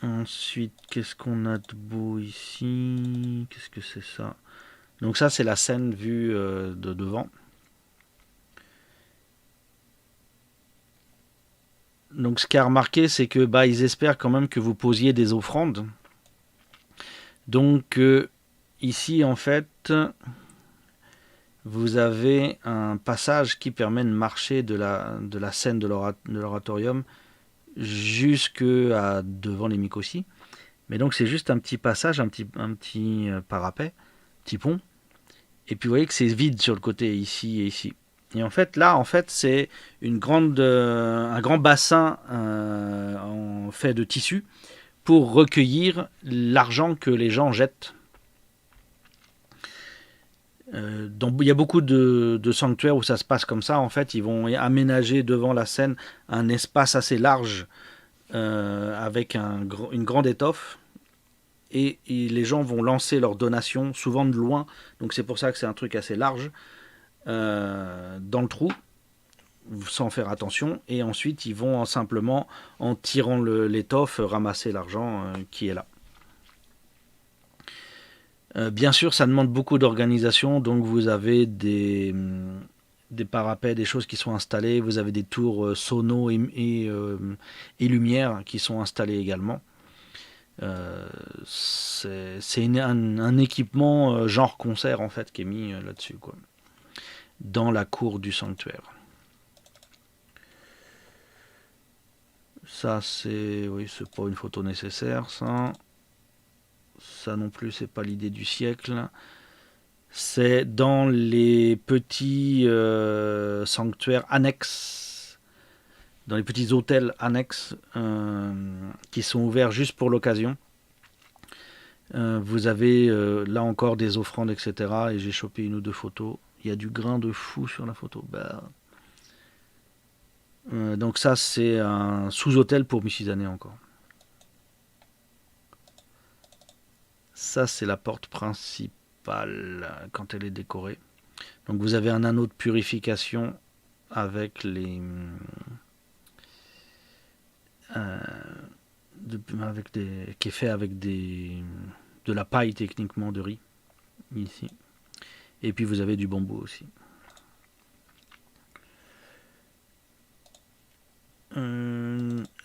Ensuite, qu'est-ce qu'on a de beau ici? Qu'est-ce que c'est ça? Donc ça, c'est la scène vue de devant. Donc ce qu'il a remarqué, c'est que ils espèrent quand même que vous posiez des offrandes. Donc ici, en fait, vous avez un passage qui permet de marcher de la scène de l'oratorium jusque devant les Mikoshi. Mais donc c'est juste un petit passage, un petit parapet, petit pont. Et puis vous voyez que c'est vide sur le côté, ici et ici. Et en fait, là, c'est un grand bassin en fait de tissu pour recueillir l'argent que les gens jettent. Il y a beaucoup de sanctuaires où ça se passe comme ça. En fait, ils vont aménager devant la scène un espace assez large avec une grande étoffe. Et les gens vont lancer leurs donations, souvent de loin. Donc c'est pour ça que c'est un truc assez large, dans le trou, sans faire attention. Et ensuite, ils vont simplement, en tirant l'étoffe, ramasser l'argent qui est là. Bien sûr, ça demande beaucoup d'organisation. Donc vous avez des parapets, des choses qui sont installées. Vous avez des tours sonos et lumière qui sont installées également. C'est un équipement genre concert en fait qui est mis là-dessus, quoi, dans la cour du sanctuaire. Ça c'est pas une photo nécessaire, ça non plus c'est pas l'idée du siècle. C'est dans les petits sanctuaires annexes, dans les petits hôtels annexes qui sont ouverts juste pour l'occasion. Vous avez là encore des offrandes, etc. Et j'ai chopé une ou deux photos. Il y a du grain de fou sur la photo. Donc ça, c'est un sous-hôtel pour Michizane encore. Ça, c'est la porte principale quand elle est décorée. Donc vous avez un anneau de purification avec qui est fait avec de la paille techniquement de riz ici. Et puis vous avez du bambou aussi.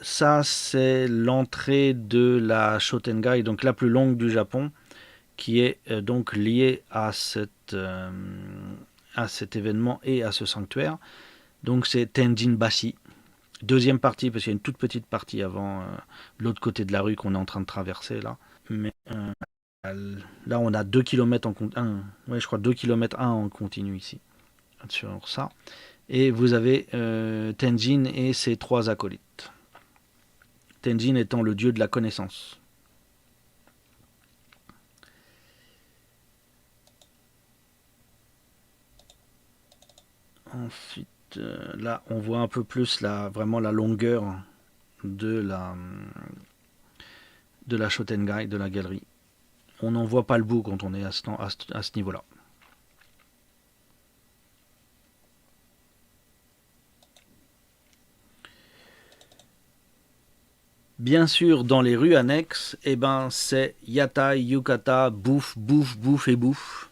ça c'est l'entrée de la Shotengai, donc la plus longue du Japon, qui est donc liée à cet événement et à ce sanctuaire. Donc c'est Tenjin-bashi. Deuxième partie, parce qu'il y a une toute petite partie avant l'autre côté de la rue qu'on est en train de traverser là. Mais là, on a 2 km en continu. Ouais, je crois 2 km 1 en continu ici. Sur ça. Et vous avez Tenjin et ses 3 acolytes. Tenjin étant le dieu de la connaissance. Ensuite, là, on voit un peu plus vraiment la longueur de la Shotengai, de la galerie. On n'en voit pas le bout quand on est à ce niveau-là. Bien sûr, dans les rues annexes, c'est yatai, yukata, bouffe, bouffe, bouffe et bouffe.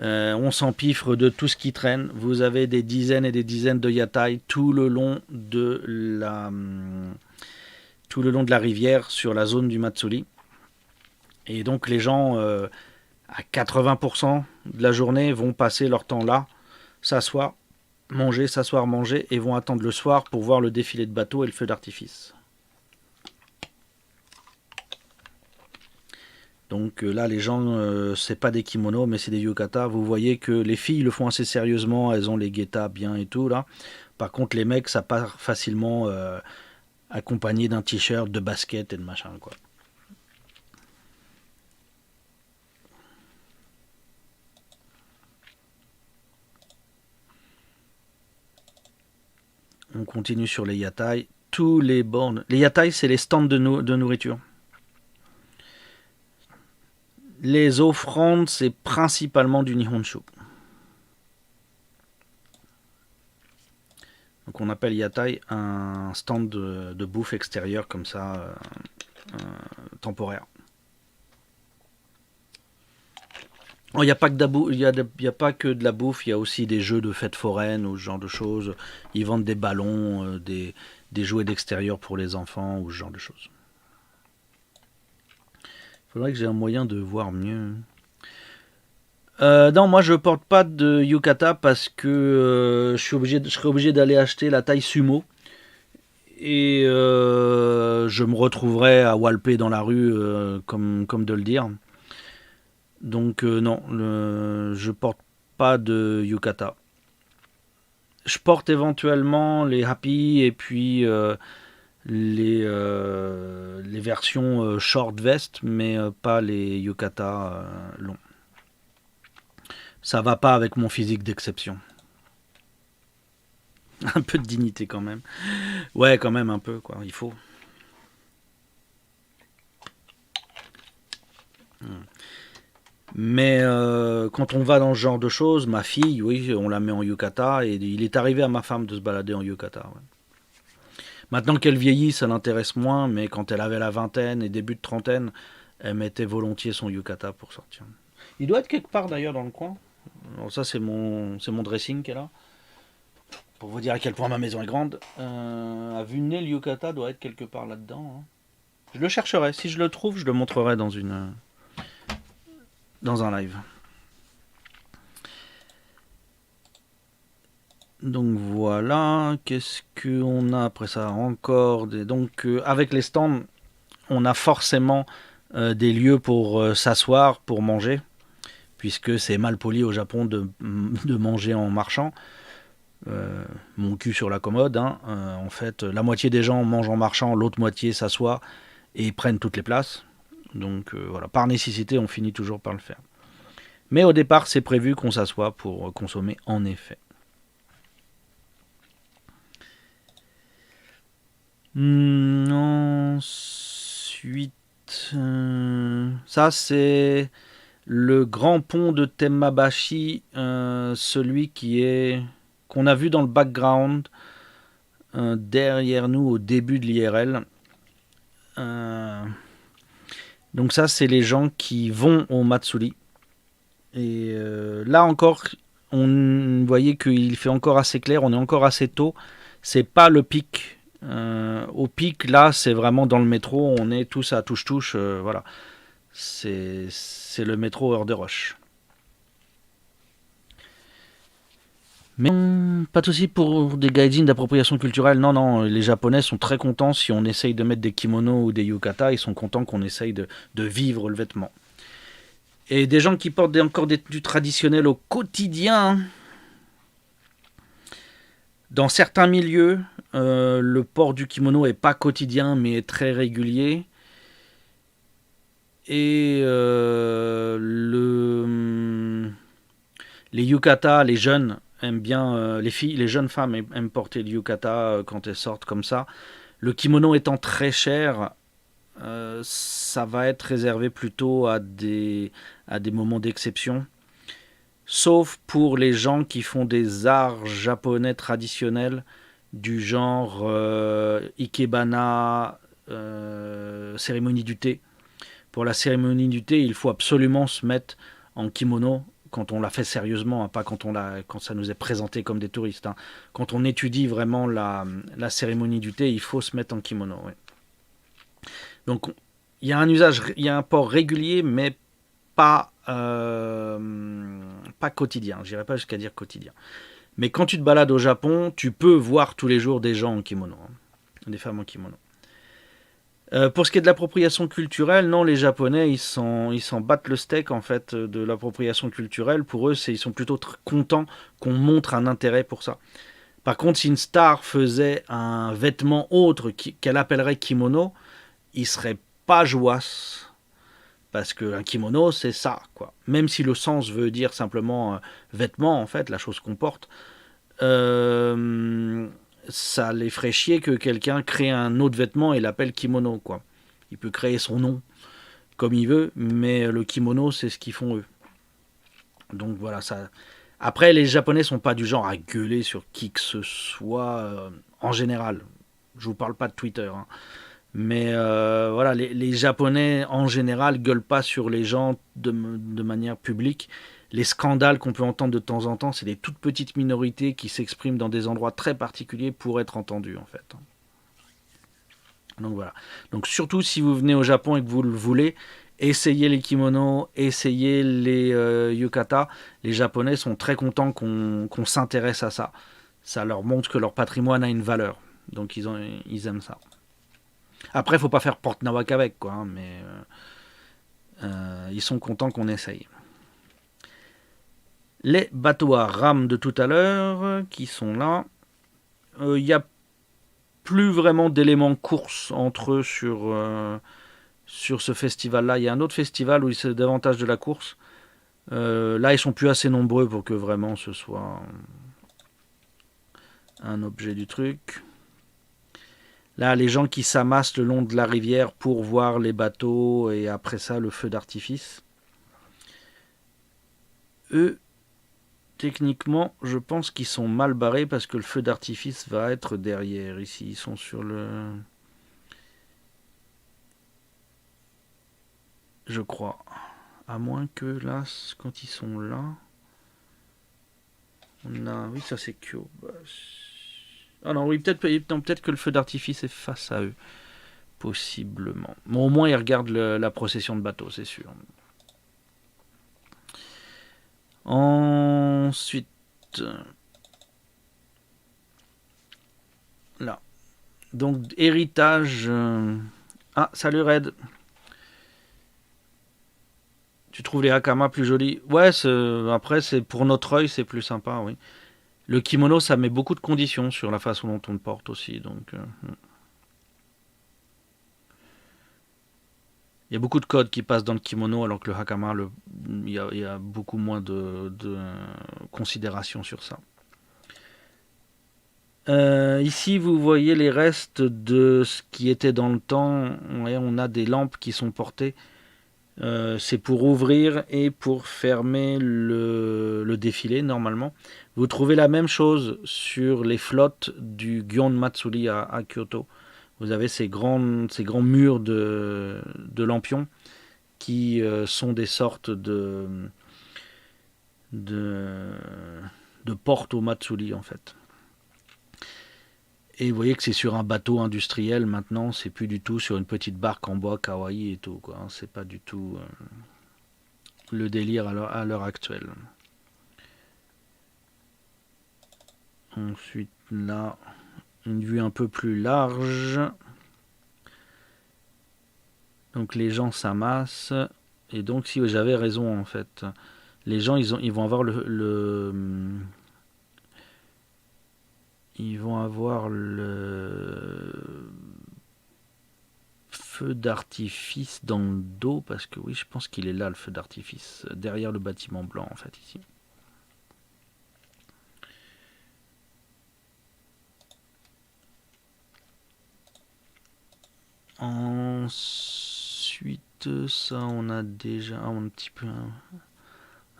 On s'empiffre de tout ce qui traîne. Vous avez des dizaines et des dizaines de yatai tout le long de la rivière sur la zone du Matsuri. Et donc les gens, à 80% de la journée, vont passer leur temps là, s'asseoir, manger, et vont attendre le soir pour voir le défilé de bateaux et le feu d'artifice. Donc là, les gens, c'est pas des kimonos, mais c'est des yukata. Vous voyez que les filles le font assez sérieusement, elles ont les guettas bien et tout là. Par contre, les mecs, ça part facilement accompagné d'un t-shirt, de basket et de machin quoi. On continue sur les yatai. Tous les bornes. Les yatai, c'est les stands de nourriture. Les offrandes, c'est principalement du nihonshu. Donc on appelle yatai un stand de bouffe extérieur comme ça, temporaire. Il n'y a pas que de la bouffe, il y a aussi des jeux de fêtes foraines ou ce genre de choses. Ils vendent des ballons, des jouets d'extérieur pour les enfants ou ce genre de choses. Il faudrait que j'ai un moyen de voir mieux. Non, moi je porte pas de yukata parce que je serais obligé d'aller acheter la taille sumo. Et je me retrouverais à walper dans la rue, comme de le dire. Donc non, je porte pas de yukata. Je porte éventuellement les happy et puis les versions short vest, mais pas les yukata longs. Ça va pas avec mon physique d'exception. Un peu de dignité quand même. Ouais, quand même un peu, quoi. Il faut. Mais quand on va dans ce genre de choses, ma fille, oui, on la met en yukata et il est arrivé à ma femme de se balader en yukata. Ouais. Maintenant qu'elle vieillit, ça l'intéresse moins, mais quand elle avait la vingtaine et début de trentaine, elle mettait volontiers son yukata pour sortir. Il doit être quelque part d'ailleurs dans le coin. Alors ça c'est mon dressing qui est là. Pour vous dire à quel point ma maison est grande. À vue de nez, le yukata doit être quelque part là-dedans. Hein. Je le chercherai. Si je le trouve, je le montrerai dans un live. Donc voilà, qu'est-ce qu'on a après ça encore Donc avec les stands, on a forcément des lieux pour s'asseoir, pour manger, puisque c'est mal poli au Japon de manger en marchant. Mon cul sur la commode. Hein. En fait, la moitié des gens mangent en marchant, l'autre moitié s'assoit et prennent toutes les places. Donc voilà, par nécessité, on finit toujours par le faire. Mais au départ, c'est prévu qu'on s'assoit pour consommer en effet. Ensuite, ça c'est le grand pont de Temmabashi, celui qu'on a vu dans le background derrière nous au début de l'IRL. Donc ça c'est les gens qui vont au Matsuri. Et là encore, on voyait qu'il fait encore assez clair, on est encore assez tôt. C'est pas le pic Au pic, là, c'est vraiment dans le métro, on est tous à touche-touche, voilà. C'est le métro Heure de Roche. Mais pas de souci pour des gaijins d'appropriation culturelle. Non, non, les Japonais sont très contents si on essaye de mettre des kimonos ou des yukata. Ils sont contents qu'on essaye de vivre le vêtement. Et des gens qui portent encore du traditionnel au quotidien. Dans certains milieux, le port du kimono est pas quotidien mais est très régulier. Et les yukata, les jeunes aiment bien, les filles, les jeunes femmes aiment porter le yukata quand elles sortent comme ça. Le kimono étant très cher, ça va être réservé plutôt à des moments d'exception. Sauf pour les gens qui font des arts japonais traditionnels du genre ikebana, cérémonie du thé. Pour la cérémonie du thé, il faut absolument se mettre en kimono quand on la fait sérieusement, hein, pas quand ça nous est présenté comme des touristes. Hein. Quand on étudie vraiment la cérémonie du thé, il faut se mettre en kimono. Ouais. Donc il y a un usage, il y a un port régulier, mais pas quotidien. Je n'irai pas jusqu'à dire quotidien. Mais quand tu te balades au Japon, tu peux voir tous les jours des gens en kimono, hein, des femmes en kimono. Pour ce qui est de l'appropriation culturelle, non, les Japonais, ils s'en battent le steak en fait de l'appropriation culturelle. Pour eux, ils sont plutôt contents qu'on montre un intérêt pour ça. Par contre, si une star faisait un vêtement autre qu'elle appellerait kimono, il serait pas joie. Parce qu'un kimono, c'est ça, quoi. Même si le sens veut dire simplement vêtement, en fait, la chose qu'on porte, euh, ça les ferait chier que quelqu'un crée un autre vêtement et l'appelle kimono, quoi. Il peut créer son nom comme il veut, mais le kimono, c'est ce qu'ils font eux. Donc voilà, ça. Après, les Japonais sont pas du genre à gueuler sur qui que ce soit en général. Je vous parle pas de Twitter, hein. Mais voilà, les Japonais en général gueulent pas sur les gens de manière publique. Les scandales qu'on peut entendre de temps en temps, c'est des toutes petites minorités qui s'expriment dans des endroits très particuliers pour être entendues en fait. Donc voilà. Donc surtout si vous venez au Japon et que vous le voulez, essayez les kimonos, essayez les yukata. Les Japonais sont très contents qu'on s'intéresse à ça. Ça leur montre que leur patrimoine a une valeur. Donc ils aiment ça. Après, il faut pas faire porte-nawak avec, quoi, hein, mais ils sont contents qu'on essaye. Les bateaux à rames de tout à l'heure, qui sont là, il n'y a plus vraiment d'éléments course entre eux sur ce festival-là. Il y a un autre festival où c'est davantage de la course. Là, ils sont plus assez nombreux pour que vraiment ce soit un objet du truc. Là, les gens qui s'amassent le long de la rivière pour voir les bateaux et après ça, le feu d'artifice. Eux, techniquement, je pense qu'ils sont mal barrés parce que le feu d'artifice va être derrière. Ici, ils sont sur le... Je crois. À moins que là, quand ils sont là... On a... Oui, ça c'est Kyo. Ah non, oui, peut-être que le feu d'artifice est face à eux. Possiblement. Mais au moins, ils regardent la procession de bateaux, c'est sûr. Ensuite... Là. Donc, héritage... Ah, salut Red. Tu trouves les hakama plus jolis? Ouais, après, c'est pour notre œil, c'est plus sympa, oui. Le kimono, ça met beaucoup de conditions sur la façon dont on le porte aussi. Donc, il y a beaucoup de codes qui passent dans le kimono, alors que le hakama, il y a beaucoup moins de considération sur ça. Ici, vous voyez les restes de ce qui était dans le temps. Ouais, on a des lampes qui sont portées. C'est pour ouvrir et pour fermer le défilé normalement. Vous trouvez la même chose sur les flottes du Gion Matsuri à Kyoto. Vous avez ces grands murs de lampions qui sont des sortes de, de portes au Matsuri en fait. Et vous voyez que c'est sur un bateau industriel maintenant, c'est plus du tout sur une petite barque en bois kawaii et tout, quoi. C'est pas du tout le délire à l'heure actuelle. Ensuite, là, une vue un peu plus large. Donc les gens s'amassent. Et donc, si j'avais raison, en fait, les gens, ils vont avoir ils vont avoir le feu d'artifice dans le dos, parce que oui, je pense qu'il est là, le feu d'artifice, derrière le bâtiment blanc, en fait, ici. Ensuite, ça, on a déjà un petit peu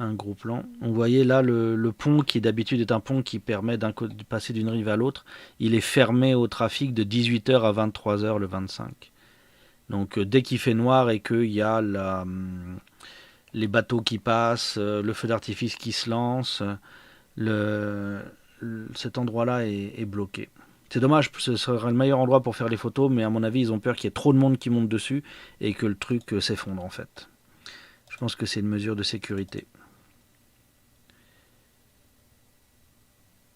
un gros plan. On voyait là le pont qui d'habitude est un pont qui permet de passer d'une rive à l'autre. Il est fermé au trafic de 18h à 23h le 25. Donc dès qu'il fait noir et qu'il y a les bateaux qui passent, le feu d'artifice qui se lance, cet endroit-là est bloqué. C'est dommage, ce serait le meilleur endroit pour faire les photos, mais à mon avis, ils ont peur qu'il y ait trop de monde qui monte dessus et que le truc s'effondre en fait. Je pense que c'est une mesure de sécurité.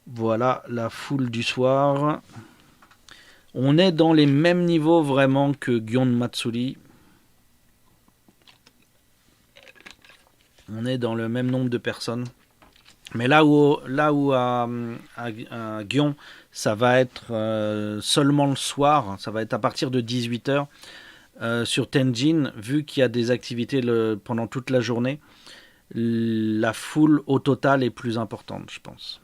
Voilà la foule du soir. On est dans les mêmes niveaux vraiment que Gion Matsuri. On est dans le même nombre de personnes. Mais là où à Gion, ça va être seulement le soir, ça va être à partir de 18h. Sur Tenjin, vu qu'il y a des activités pendant toute la journée, la foule au total est plus importante, je pense.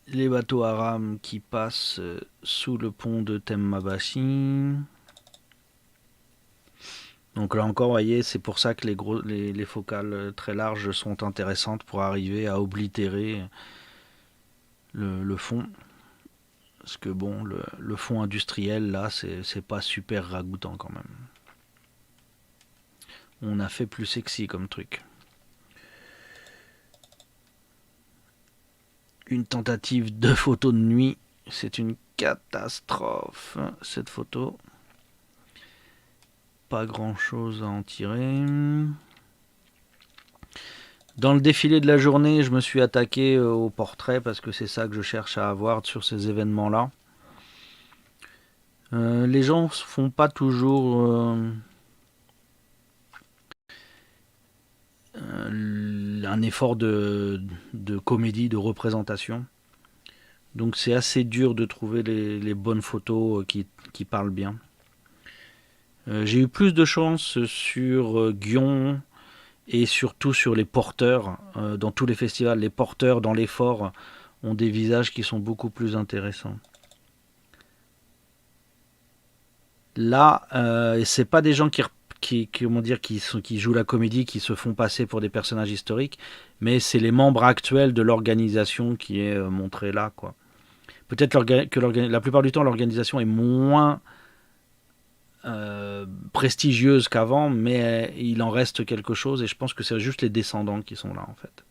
Les bateaux à rames qui passent sous le pont de Temmabashi. Donc là encore, vous voyez, c'est pour ça que les focales très larges sont intéressantes pour arriver à oblitérer le fond. Parce que bon, le fond industriel, là, c'est pas super ragoûtant quand même. On a fait plus sexy comme truc. Une tentative de photo de nuit. C'est une catastrophe, cette photo. Pas grand chose à en tirer. Dans le défilé de la journée, je me suis attaqué au portrait parce que c'est ça que je cherche à avoir sur ces événements-là. Les gens font pas toujours un effort de comédie, de représentation. Donc c'est assez dur de trouver les bonnes photos qui parlent bien. J'ai eu plus de chance sur Gion et surtout sur les porteurs. Dans tous les festivals, les porteurs dans les forts ont des visages qui sont beaucoup plus intéressants. Là, c'est pas des gens qui jouent la comédie, qui se font passer pour des personnages historiques, mais c'est les membres actuels de l'organisation qui est montré là, quoi. Peut-être que la plupart du temps, l'organisation est moins prestigieuse qu'avant, mais il en reste quelque chose, et je pense que c'est juste les descendants qui sont là, en fait.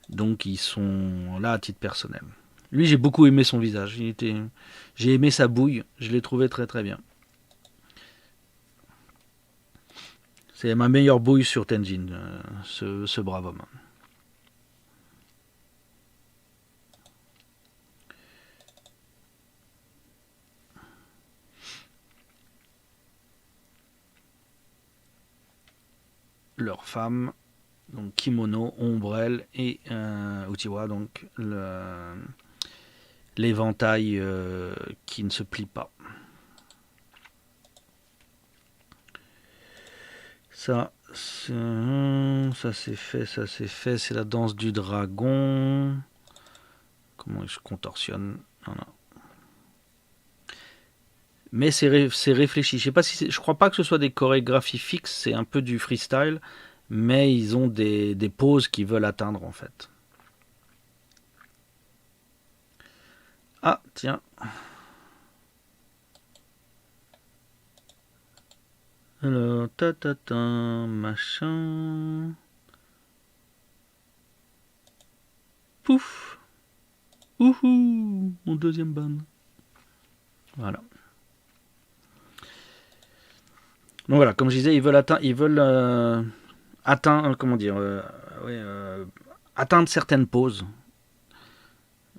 Donc, ils sont là à titre personnel. Lui, j'ai beaucoup aimé son visage. J'ai aimé sa bouille. Je l'ai trouvé très très bien. C'est ma meilleure bouille sur Tenjin, ce brave homme. Leur femme, donc kimono, ombrelle et uchiwa, donc l'éventail qui ne se plie pas. Ça c'est fait, c'est la danse du dragon. Comment il se contorsionne. Voilà. Mais c'est réfléchi. Je crois pas que ce soit des chorégraphies fixes, c'est un peu du freestyle, mais ils ont des poses qu'ils veulent atteindre en fait. Ah, tiens. Alors, machin. Pouf. Ouhou, mon deuxième ban. Voilà. Donc voilà, comme je disais, ils veulent atteindre, comment dire, ouais, atteindre certaines pauses.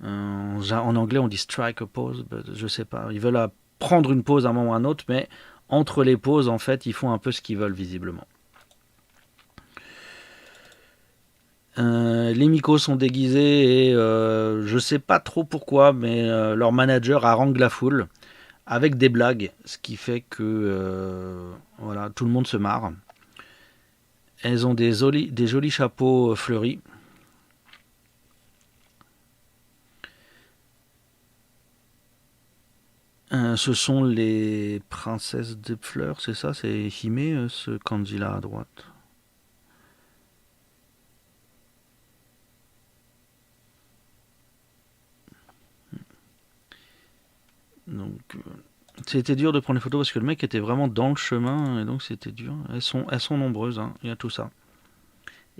En anglais, on dit strike a pause, je sais pas. Ils veulent prendre une pause à un moment ou à un autre, mais entre les pauses, en fait, ils font un peu ce qu'ils veulent visiblement. Les Mikos sont déguisés et je sais pas trop pourquoi, mais leur manager harangue la foule avec des blagues, ce qui fait que voilà, tout le monde se marre. Elles ont des jolis chapeaux fleuris. Ce sont les princesses des fleurs, c'est ça? C'est Hime, ce kanji là à droite. Donc, c'était dur de prendre les photos parce que le mec était vraiment dans le chemin et donc c'était dur. Elles sont nombreuses, hein, il y a tout ça.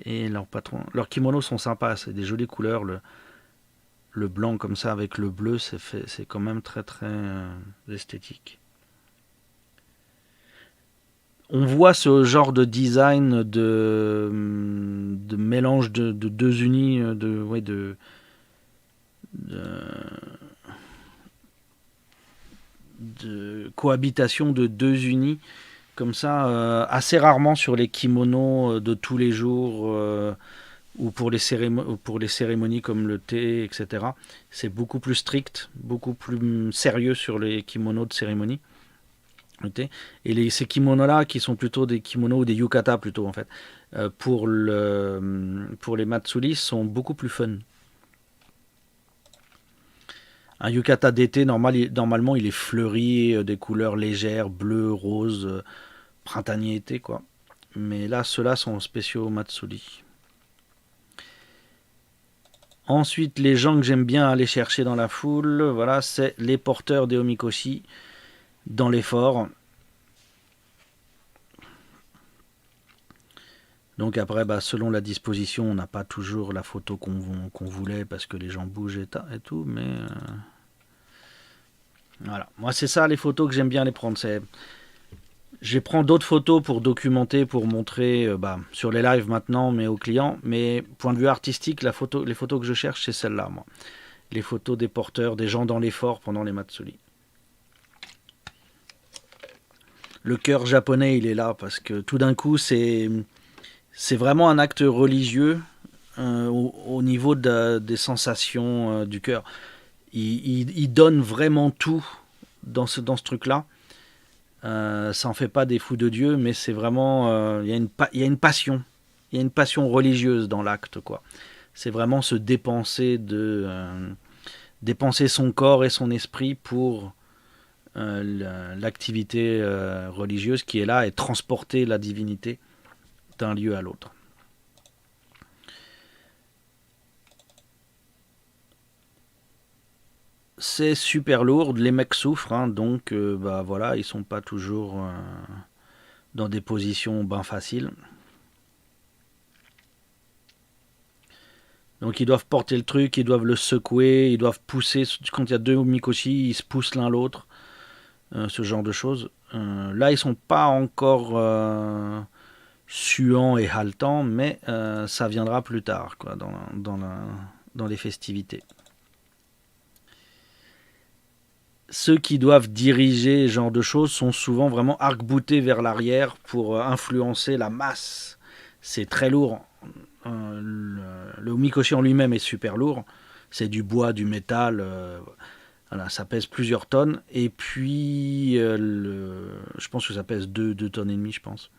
Et leurs kimonos sont sympas, c'est des jolies couleurs. Le blanc comme ça avec le bleu, c'est quand même très très esthétique. On voit ce genre de design de mélange de deux unis, de cohabitation de deux unis comme ça, assez rarement sur les kimonos de tous les jours ou pour les cérémonies comme le thé, etc. C'est beaucoup plus strict, beaucoup plus sérieux sur les kimonos de cérémonie. Et ces kimonos-là, qui sont plutôt des kimonos ou des yukata plutôt en fait, pour les matsuri, sont beaucoup plus fun. Un yukata d'été, normalement, il est fleuri, des couleurs légères, bleu, rose, printanier-été, quoi. Mais là, ceux-là sont spéciaux matsuri. Ensuite, les gens que j'aime bien aller chercher dans la foule, voilà, c'est les porteurs des omikoshi dans les forts. Donc après, selon la disposition, on n'a pas toujours la photo qu'on voulait parce que les gens bougent et tout, mais voilà. Moi, c'est ça les photos que j'aime bien les prendre. Je prends d'autres photos pour documenter, pour montrer sur les lives maintenant, mais aux clients. Mais point de vue artistique, les photos que je cherche, c'est celles-là, moi. Les photos des porteurs, des gens dans les forts pendant les matsuri. Le cœur japonais, il est là parce que tout d'un coup, c'est vraiment un acte religieux au niveau des sensations du cœur. Il donne vraiment tout dans ce truc-là. Ça en fait pas des fous de Dieu, mais c'est vraiment il y a une passion, il y a une passion religieuse dans l'acte, quoi. C'est vraiment se dépenser son corps et son esprit pour l'activité religieuse qui est là et transporter la divinité d'un lieu à l'autre. C'est super lourd, les mecs souffrent, hein, donc voilà, ils sont pas toujours dans des positions faciles. Donc ils doivent porter le truc, ils doivent le secouer, ils doivent pousser. Quand il y a deux mikoshi, ils se poussent l'un l'autre, ce genre de choses. Là, ils sont pas encore suants et haletants, mais ça viendra plus tard, quoi, dans les festivités. Ceux qui doivent diriger ce genre de choses sont souvent vraiment arc-boutés vers l'arrière pour influencer la masse. C'est très lourd. Le mikoshi en lui-même est super lourd. C'est du bois, du métal. Voilà, ça pèse plusieurs tonnes. Et puis, je pense que ça pèse 2 tonnes et demie, je pense.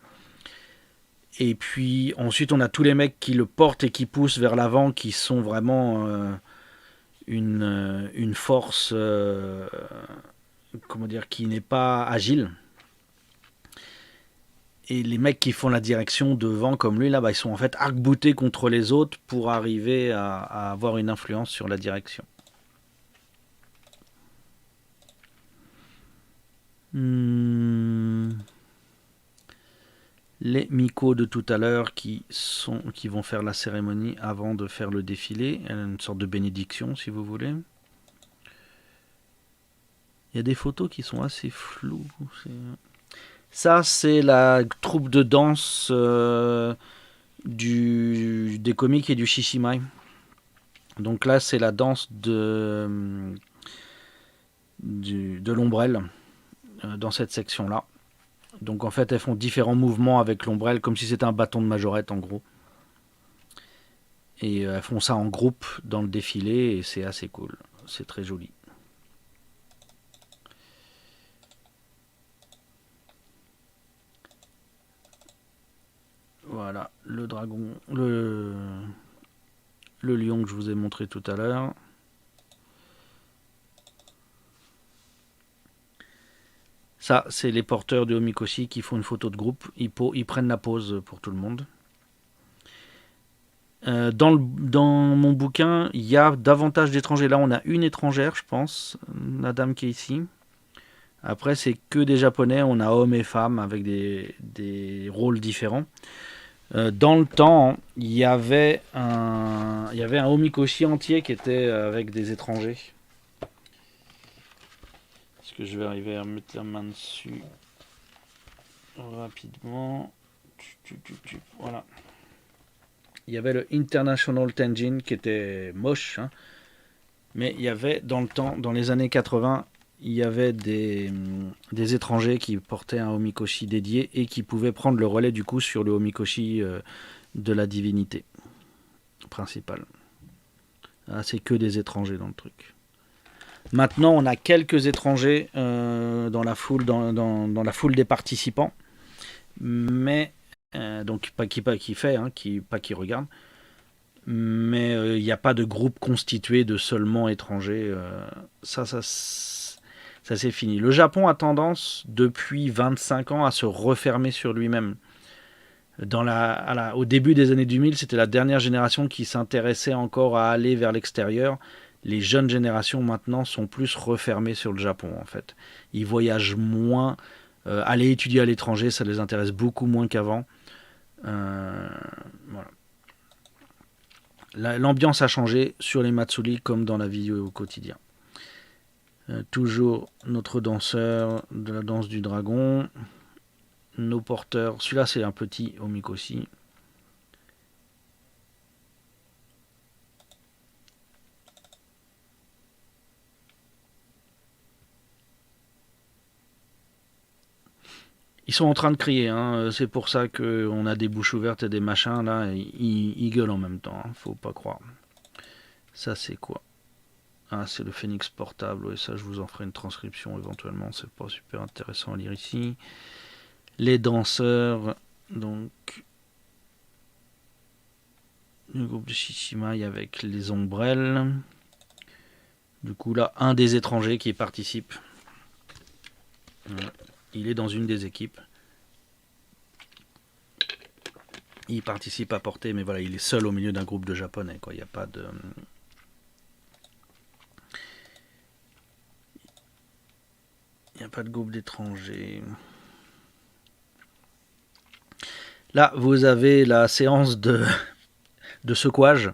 Et puis, ensuite, on a tous les mecs qui le portent et qui poussent vers l'avant, qui sont vraiment une force, comment dire, qui n'est pas agile. Et les mecs qui font la direction devant, comme lui, là, ils sont en fait arc-boutés contre les autres pour arriver à avoir une influence sur la direction. Les Miko de tout à l'heure qui vont faire la cérémonie avant de faire le défilé. Une sorte de bénédiction, si vous voulez. Il y a des photos qui sont assez floues. Ça, c'est la troupe de danse des comiques et du Shishimai. Donc là, c'est la danse de l'ombrelle dans cette section-là. Donc en fait, elles font différents mouvements avec l'ombrelle, comme si c'était un bâton de majorette en gros. Et elles font ça en groupe dans le défilé et c'est assez cool. C'est très joli. Voilà, le dragon, le lion que je vous ai montré tout à l'heure. Ça, c'est les porteurs de Omikoshi qui font une photo de groupe. Ils prennent la pause pour tout le monde. Dans mon bouquin, il y a davantage d'étrangers. Là, on a une étrangère, je pense, la dame qui est ici. Après, c'est que des japonais. On a hommes et femmes avec des rôles différents. Dans le temps, il y avait un Omikoshi entier qui était avec des étrangers. Est-ce que je vais arriver à mettre la main dessus rapidement? Voilà. Il y avait le International Tenjin qui était moche, hein. Mais il y avait dans le temps, dans les années 80, il y avait des étrangers qui portaient un Omikoshi dédié et qui pouvaient prendre le relais du coup sur le Omikoshi de la divinité principale. Ah, c'est que des étrangers dans le truc. Maintenant, on a quelques étrangers dans la foule, dans la foule des participants, mais donc pas qui fait, hein, pas qui regarde. Mais il n'y a pas de groupe constitué de seulement étrangers. Ça c'est fini. Le Japon a tendance, depuis 25 ans, à se refermer sur lui-même. Au début des années 2000, c'était la dernière génération qui s'intéressait encore à aller vers l'extérieur. Les jeunes générations maintenant sont plus refermées sur le Japon en fait. Ils voyagent moins. Aller étudier à l'étranger, ça les intéresse beaucoup moins qu'avant. Voilà. L'ambiance a changé sur les Matsuri comme dans la vie au quotidien. Toujours notre danseur de la danse du dragon. Nos porteurs. Celui-là, c'est un petit Omikoshi. Ils sont en train de crier, hein. C'est pour ça qu'on a des bouches ouvertes et des machins. Là, ils gueulent en même temps, hein. Faut pas croire. Ça, c'est quoi? Ah, c'est le Phoenix portable. Ouais, ça, je vous en ferai une transcription éventuellement. C'est pas super intéressant à lire ici. Les danseurs, donc le groupe de Shishimai avec les ombrelles. Du coup, là, un des étrangers qui participe. Il est dans une des équipes. Il participe à porter, mais voilà, il est seul au milieu d'un groupe de japonais, quoi. Il n'y a pas de. Il n'y a pas de groupe d'étrangers. Là, vous avez la séance de secouage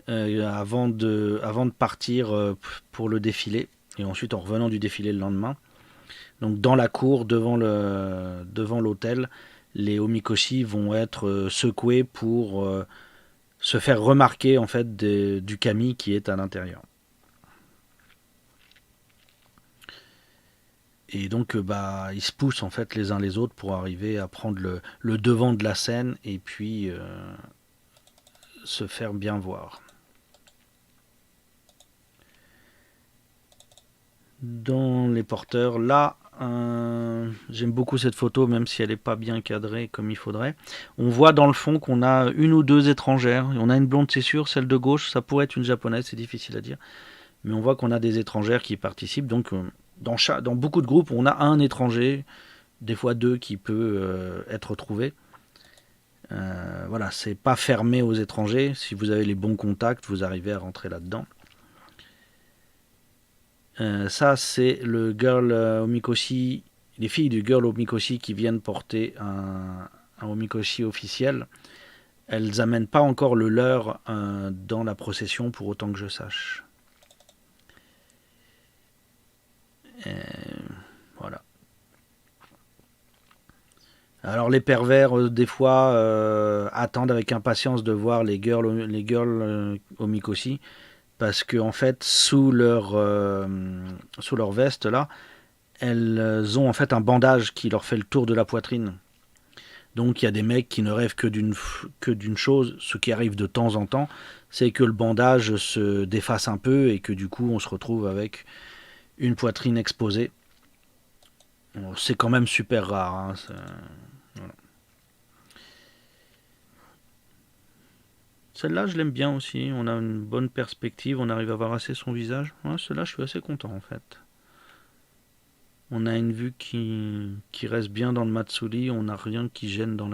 avant de partir pour le défilé. Et ensuite, en revenant du défilé le lendemain. Donc, dans la cour, devant l'hôtel, les Omikoshi vont être secoués pour se faire remarquer en fait du kami qui est à l'intérieur. Et donc ils se poussent en fait les uns les autres pour arriver à prendre le devant de la scène et puis se faire bien voir. Dans les porteurs, là, j'aime beaucoup cette photo, même si elle n'est pas bien cadrée comme il faudrait. On voit dans le fond qu'on a une ou deux étrangères. On a une blonde, c'est sûr, celle de gauche, ça pourrait être une japonaise, c'est difficile à dire. Mais on voit qu'on a des étrangères qui participent. Donc, dans beaucoup de groupes, on a un étranger, des fois deux, qui peut être trouvé. Voilà, c'est pas fermé aux étrangers. Si vous avez les bons contacts, vous arrivez à rentrer là-dedans. Ça, c'est le Girl Omikoshi, les filles du Girl Omikoshi qui viennent porter omikoshi officiel, elles amènent pas encore le leur dans la procession pour autant que je sache. Et voilà. Alors les pervers, des fois, attendent avec impatience de voir les girls omikoshi, parce que en fait, sous leur veste là, elles ont en fait un bandage qui leur fait le tour de la poitrine. Donc il y a des mecs qui ne rêvent que d'une chose, ce qui arrive de temps en temps, c'est que le bandage se défasse un peu et que du coup on se retrouve avec une poitrine exposée. C'est quand même super rare. Hein, voilà. Celle-là, je l'aime bien aussi. On a une bonne perspective, on arrive à voir assez son visage. Ouais, celle-là, je suis assez content en fait. On a une vue qui reste bien dans le Matsuri, on n'a rien qui gêne dans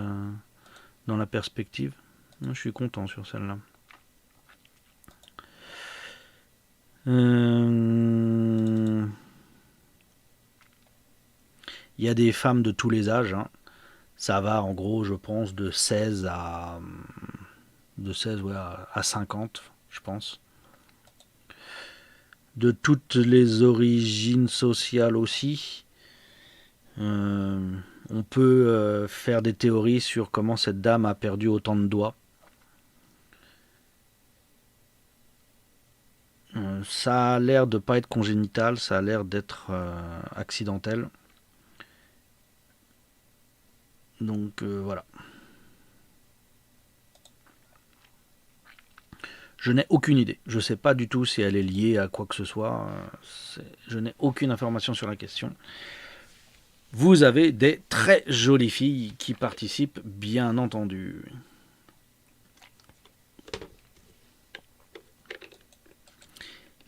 la perspective. Je suis content sur celle-là. Il y a des femmes de tous les âges. Hein. Ça va en gros, je pense, de 16 à 50, je pense. De toutes les origines sociales aussi. On peut faire des théories sur comment cette dame a perdu autant de doigts. Ça a l'air de pas être congénital, ça a l'air d'être accidentel. Donc voilà. Je n'ai aucune idée. Je ne sais pas du tout si elle est liée à quoi que ce soit. Je n'ai aucune information sur la question. Vous avez des très jolies filles qui participent, bien entendu.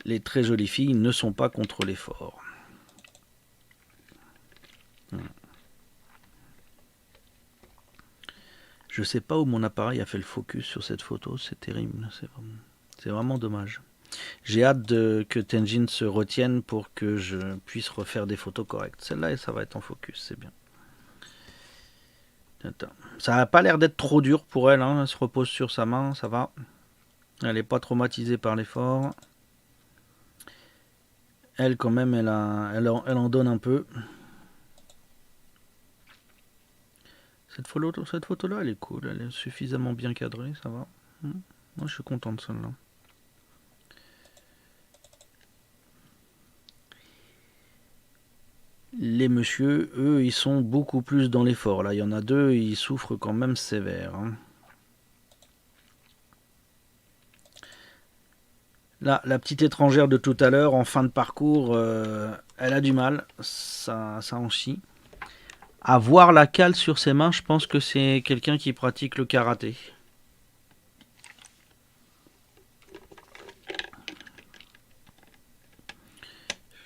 Les très jolies filles ne sont pas contre l'effort. Je sais pas où mon appareil a fait le focus sur cette photo, c'est terrible, c'est vraiment dommage. J'ai hâte que Tenjin se retienne pour que je puisse refaire des photos correctes. Celle-là, ça va être en focus, c'est bien. Attends. Ça n'a pas l'air d'être trop dur pour elle, hein. Elle se repose sur sa main, ça va. Elle n'est pas traumatisée par l'effort. Elle, quand même, elle en donne un peu. Cette photo-là, elle est cool. Elle est suffisamment bien cadrée, ça va. Moi, je suis content de celle-là. Les messieurs, eux, ils sont beaucoup plus dans l'effort. Là, il y en a deux, ils souffrent quand même sévère. Hein. Là, la petite étrangère de tout à l'heure, en fin de parcours, elle a du mal. Ça en chie. À voir la cale sur ses mains, je pense que c'est quelqu'un qui pratique le karaté.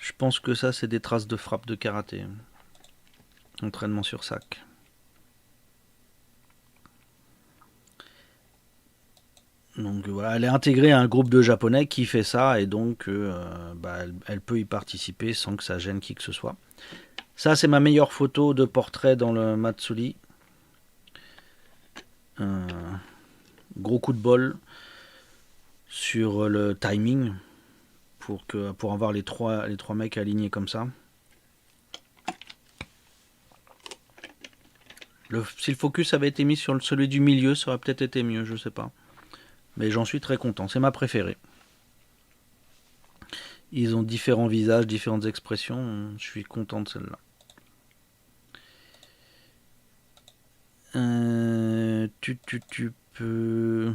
Je pense que ça, c'est des traces de frappe de karaté. Entraînement sur sac. Donc voilà, elle est intégrée à un groupe de japonais qui fait ça et donc elle peut y participer sans que ça gêne qui que ce soit. Ça, c'est ma meilleure photo de portrait dans le Matsuri. Gros coup de bol sur le timing pour avoir les trois mecs alignés comme ça. Si le focus avait été mis sur celui du milieu, ça aurait peut-être été mieux, je sais pas. Mais j'en suis très content, c'est ma préférée. Ils ont différents visages, différentes expressions, je suis content de celle-là. Tu peux...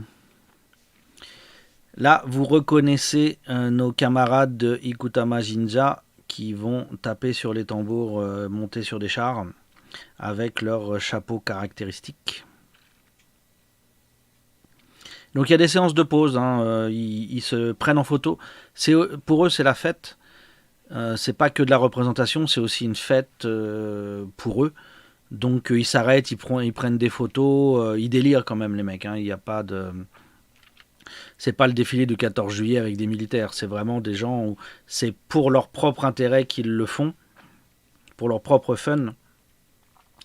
Là, vous reconnaissez nos camarades de Ikutama Jinja qui vont taper sur les tambours montés sur des chars avec leur chapeau caractéristique. Donc il y a des séances de pause, hein, ils se prennent en photo. Pour eux, c'est la fête. C'est pas que de la représentation, c'est aussi une fête pour eux. Donc ils s'arrêtent, ils prennent des photos, ils délirent quand même les mecs. Hein. Il n'y a pas de... C'est pas le défilé du 14 juillet avec des militaires, c'est vraiment des gens où c'est pour leur propre intérêt qu'ils le font, pour leur propre fun.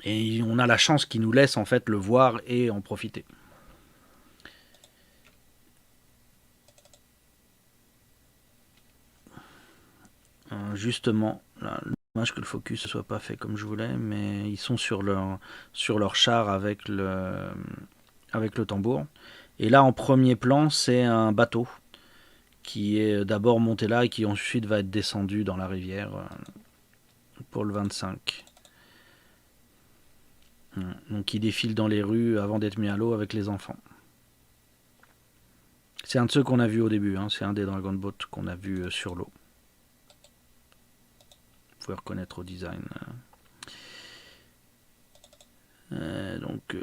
Et on a la chance qu'ils nous laissent en fait le voir et en profiter. Justement, là, dommage que le focus ne soit pas fait comme je voulais, mais ils sont sur leur char avec le tambour. Et là, en premier plan, c'est un bateau qui est d'abord monté là et qui ensuite va être descendu dans la rivière pour le 25. Donc il défile dans les rues avant d'être mis à l'eau avec les enfants. C'est un de ceux qu'on a vu au début, hein. C'est un des Dragon Boat qu'on a vu sur l'eau. Vous pouvez reconnaître au design. Donc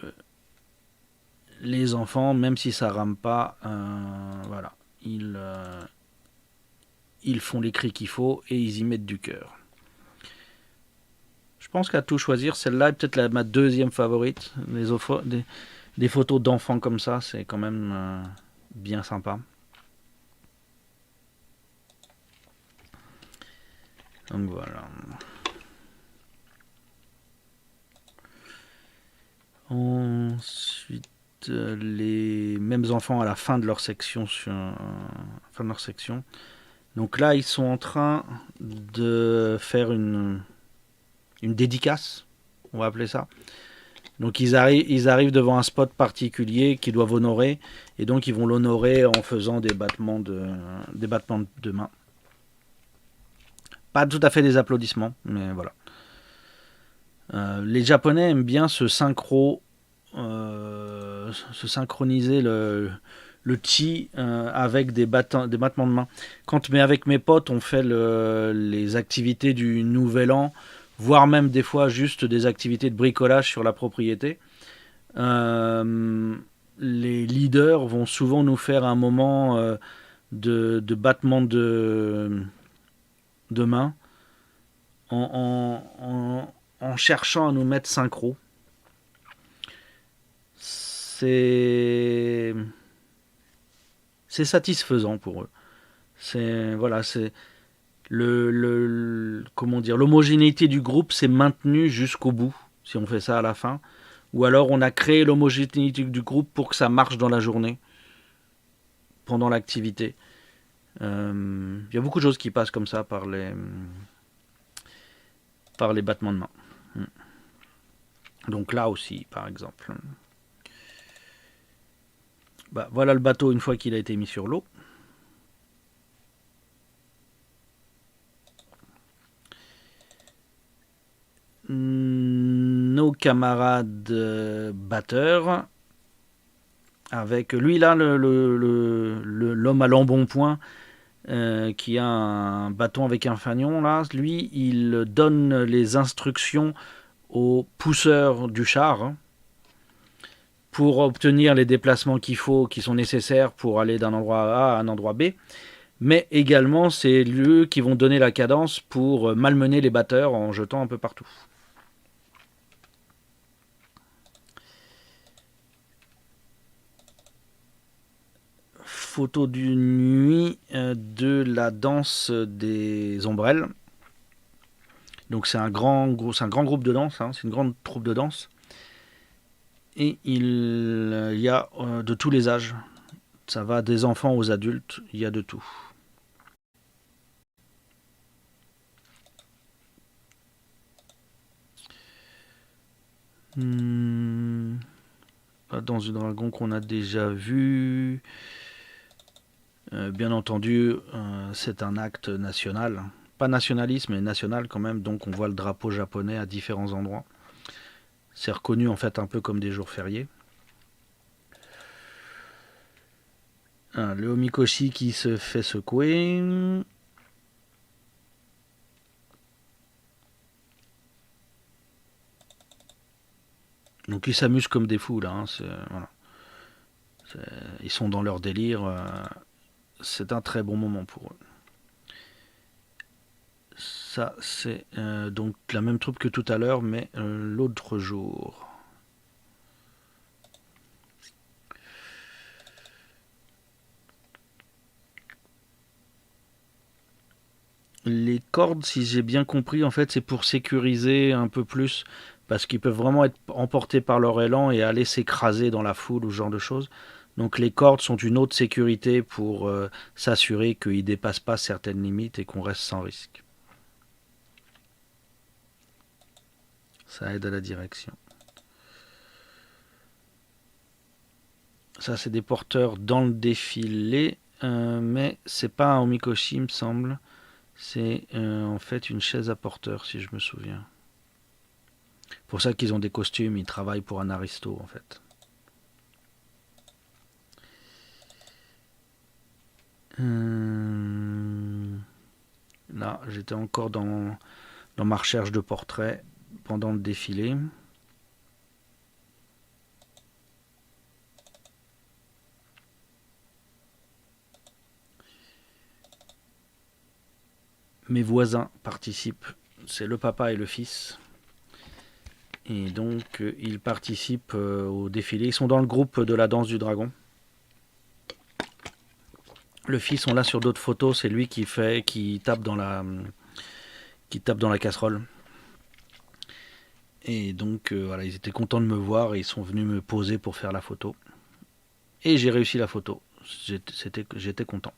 les enfants, même si ça rame pas, voilà, ils font les cris qu'il faut et ils y mettent du cœur. Je pense qu'à tout choisir, celle-là est peut-être ma deuxième favorite. Des photos d'enfants comme ça, c'est quand même bien sympa. Donc voilà. Ensuite, les mêmes enfants à la fin de leur section. Fin de leur section. Donc là, ils sont en train de faire une dédicace, on va appeler ça. Donc ils arrivent devant un spot particulier qu'ils doivent honorer, et donc ils vont l'honorer en faisant des battements de main. Pas tout à fait des applaudissements, mais voilà. Les Japonais aiment bien se synchroniser le chi avec des battements de main. Avec mes potes, on fait les activités du Nouvel An, voire même des fois juste des activités de bricolage sur la propriété. Les leaders vont souvent nous faire un moment de battement de main en cherchant à nous mettre synchro. C'est satisfaisant pour eux. C'est comment dire, l'homogénéité du groupe s'est maintenue jusqu'au bout si on fait ça à la fin, ou alors on a créé l'homogénéité du groupe pour que ça marche dans la journée pendant l'activité. Il y a beaucoup de choses qui passent comme ça par les battements de main. Donc là aussi, par exemple. Voilà le bateau une fois qu'il a été mis sur l'eau. Nos camarades batteurs, avec lui là, l'homme à l'embonpoint, qui a un bâton avec un fanion là, lui il donne les instructions aux pousseurs du char pour obtenir les déplacements qu'il faut, qui sont nécessaires pour aller d'un endroit A à un endroit B. Mais également, c'est eux qui vont donner la cadence pour malmener les batteurs en jetant un peu partout. Photo d'une nuit de la danse des ombrelles. Donc c'est un grand groupe de danse, hein, c'est une grande troupe de danse. Et il y a de tous les âges. Ça va des enfants aux adultes, il y a de tout. Dans une dragon qu'on a déjà vu. Bien entendu, c'est un acte national. Pas nationaliste, mais national quand même. Donc on voit le drapeau japonais à différents endroits. C'est reconnu en fait un peu comme des jours fériés. Le Omikoshi qui se fait secouer. Donc ils s'amusent comme des fous là. Hein. Voilà. Ils sont dans leur délire. C'est un très bon moment pour eux. Ça, c'est donc la même troupe que tout à l'heure, mais l'autre jour. Les cordes, si j'ai bien compris, en fait, c'est pour sécuriser un peu plus, parce qu'ils peuvent vraiment être emportés par leur élan et aller s'écraser dans la foule ou ce genre de choses. Donc les cordes sont une autre sécurité pour s'assurer qu'ils ne dépassent pas certaines limites et qu'on reste sans risque. Ça aide à la direction. Ça, c'est des porteurs dans le défilé, mais c'est pas un omikoshi, il me semble. C'est en fait une chaise à porteur, si je me souviens. Pour ça qu'ils ont des costumes, ils travaillent pour un aristo, en fait. Là, j'étais encore dans ma recherche de portraits pendant le défilé. Mes voisins participent. C'est le papa et le fils. Et donc, ils participent au défilé. Ils sont dans le groupe de la danse du dragon. Le fils, on l'a sur d'autres photos. C'est lui qui tape dans la casserole. Et donc, voilà, ils étaient contents de me voir et ils sont venus me poser pour faire la photo. Et j'ai réussi la photo. J'étais content.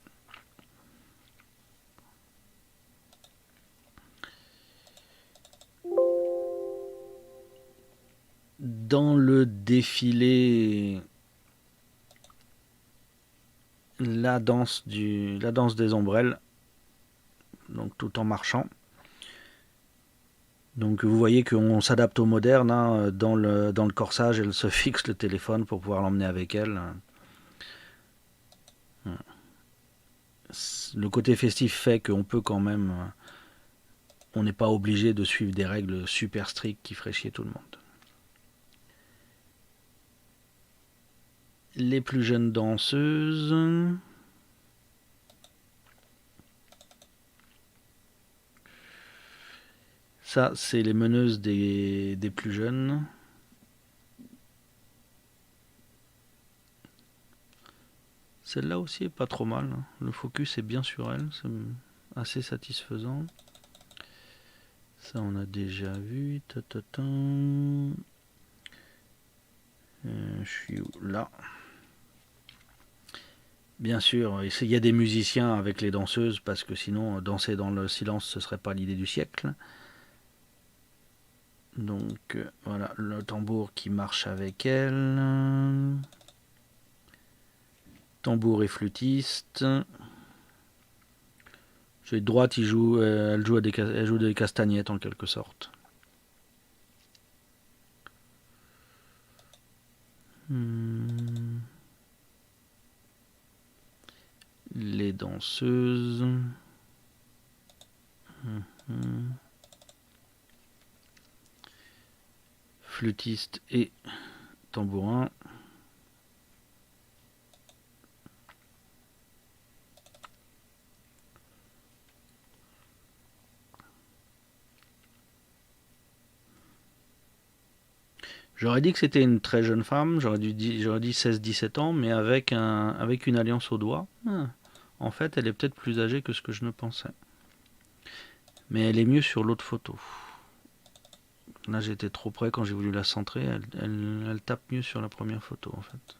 Dans le défilé, la danse des ombrelles, donc tout en marchant. Donc vous voyez qu'on s'adapte au moderne, hein, dans le corsage, elle se fixe le téléphone pour pouvoir l'emmener avec elle. Le côté festif fait qu'on peut quand même, on n'est pas obligé de suivre des règles super strictes qui feraient chier tout le monde. Les plus jeunes danseuses. Ça, c'est les meneuses des plus jeunes. Celle-là aussi est pas trop mal. Le focus est bien sur elle. C'est assez satisfaisant. Ça, on a déjà vu. Je suis où là. Bien sûr, il y a des musiciens avec les danseuses parce que sinon, danser dans le silence, ce serait pas l'idée du siècle. Donc voilà, le tambour qui marche avec elle. Tambour et flûtiste. Celui de droite, elle joue des castagnettes en quelque sorte. Les danseuses. Flûtiste et tambourin. J'aurais dit que c'était une très jeune femme, j'aurais dit 16-17 ans, mais avec une alliance au doigt. En fait, elle est peut-être plus âgée que ce que je ne pensais. Mais elle est mieux sur l'autre photo. Là, j'étais trop près quand j'ai voulu la centrer. Elle tape mieux sur la première photo, en fait.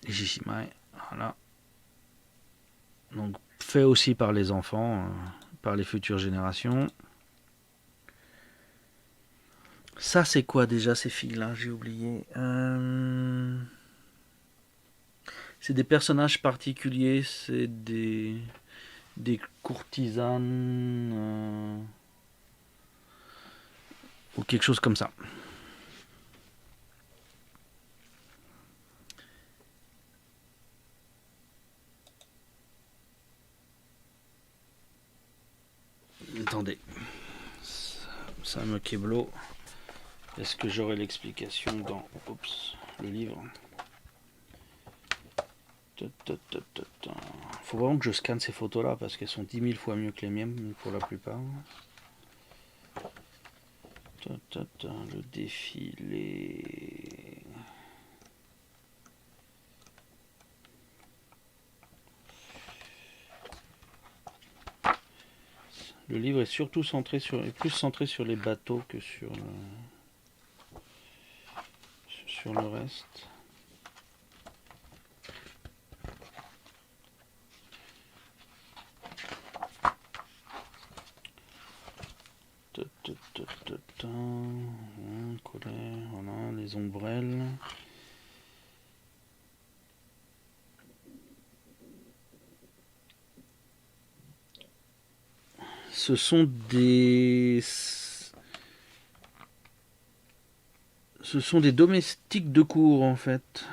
Jishimai, voilà. Donc, fait aussi par les enfants, par les futures générations. Ça, c'est quoi déjà ces filles-là? J'ai oublié. C'est des personnages particuliers, c'est des courtisanes ou quelque chose comme ça. Attendez, ça me keblo. Est-ce que j'aurai l'explication dans le livre? Faut vraiment que je scanne ces photos-là parce qu'elles sont 10 000 fois mieux que les miennes pour la plupart. Le défilé. Le livre est surtout plus centré sur les bateaux que sur le reste. Voilà, les ombrelles. Ce sont des domestiques de cour en fait.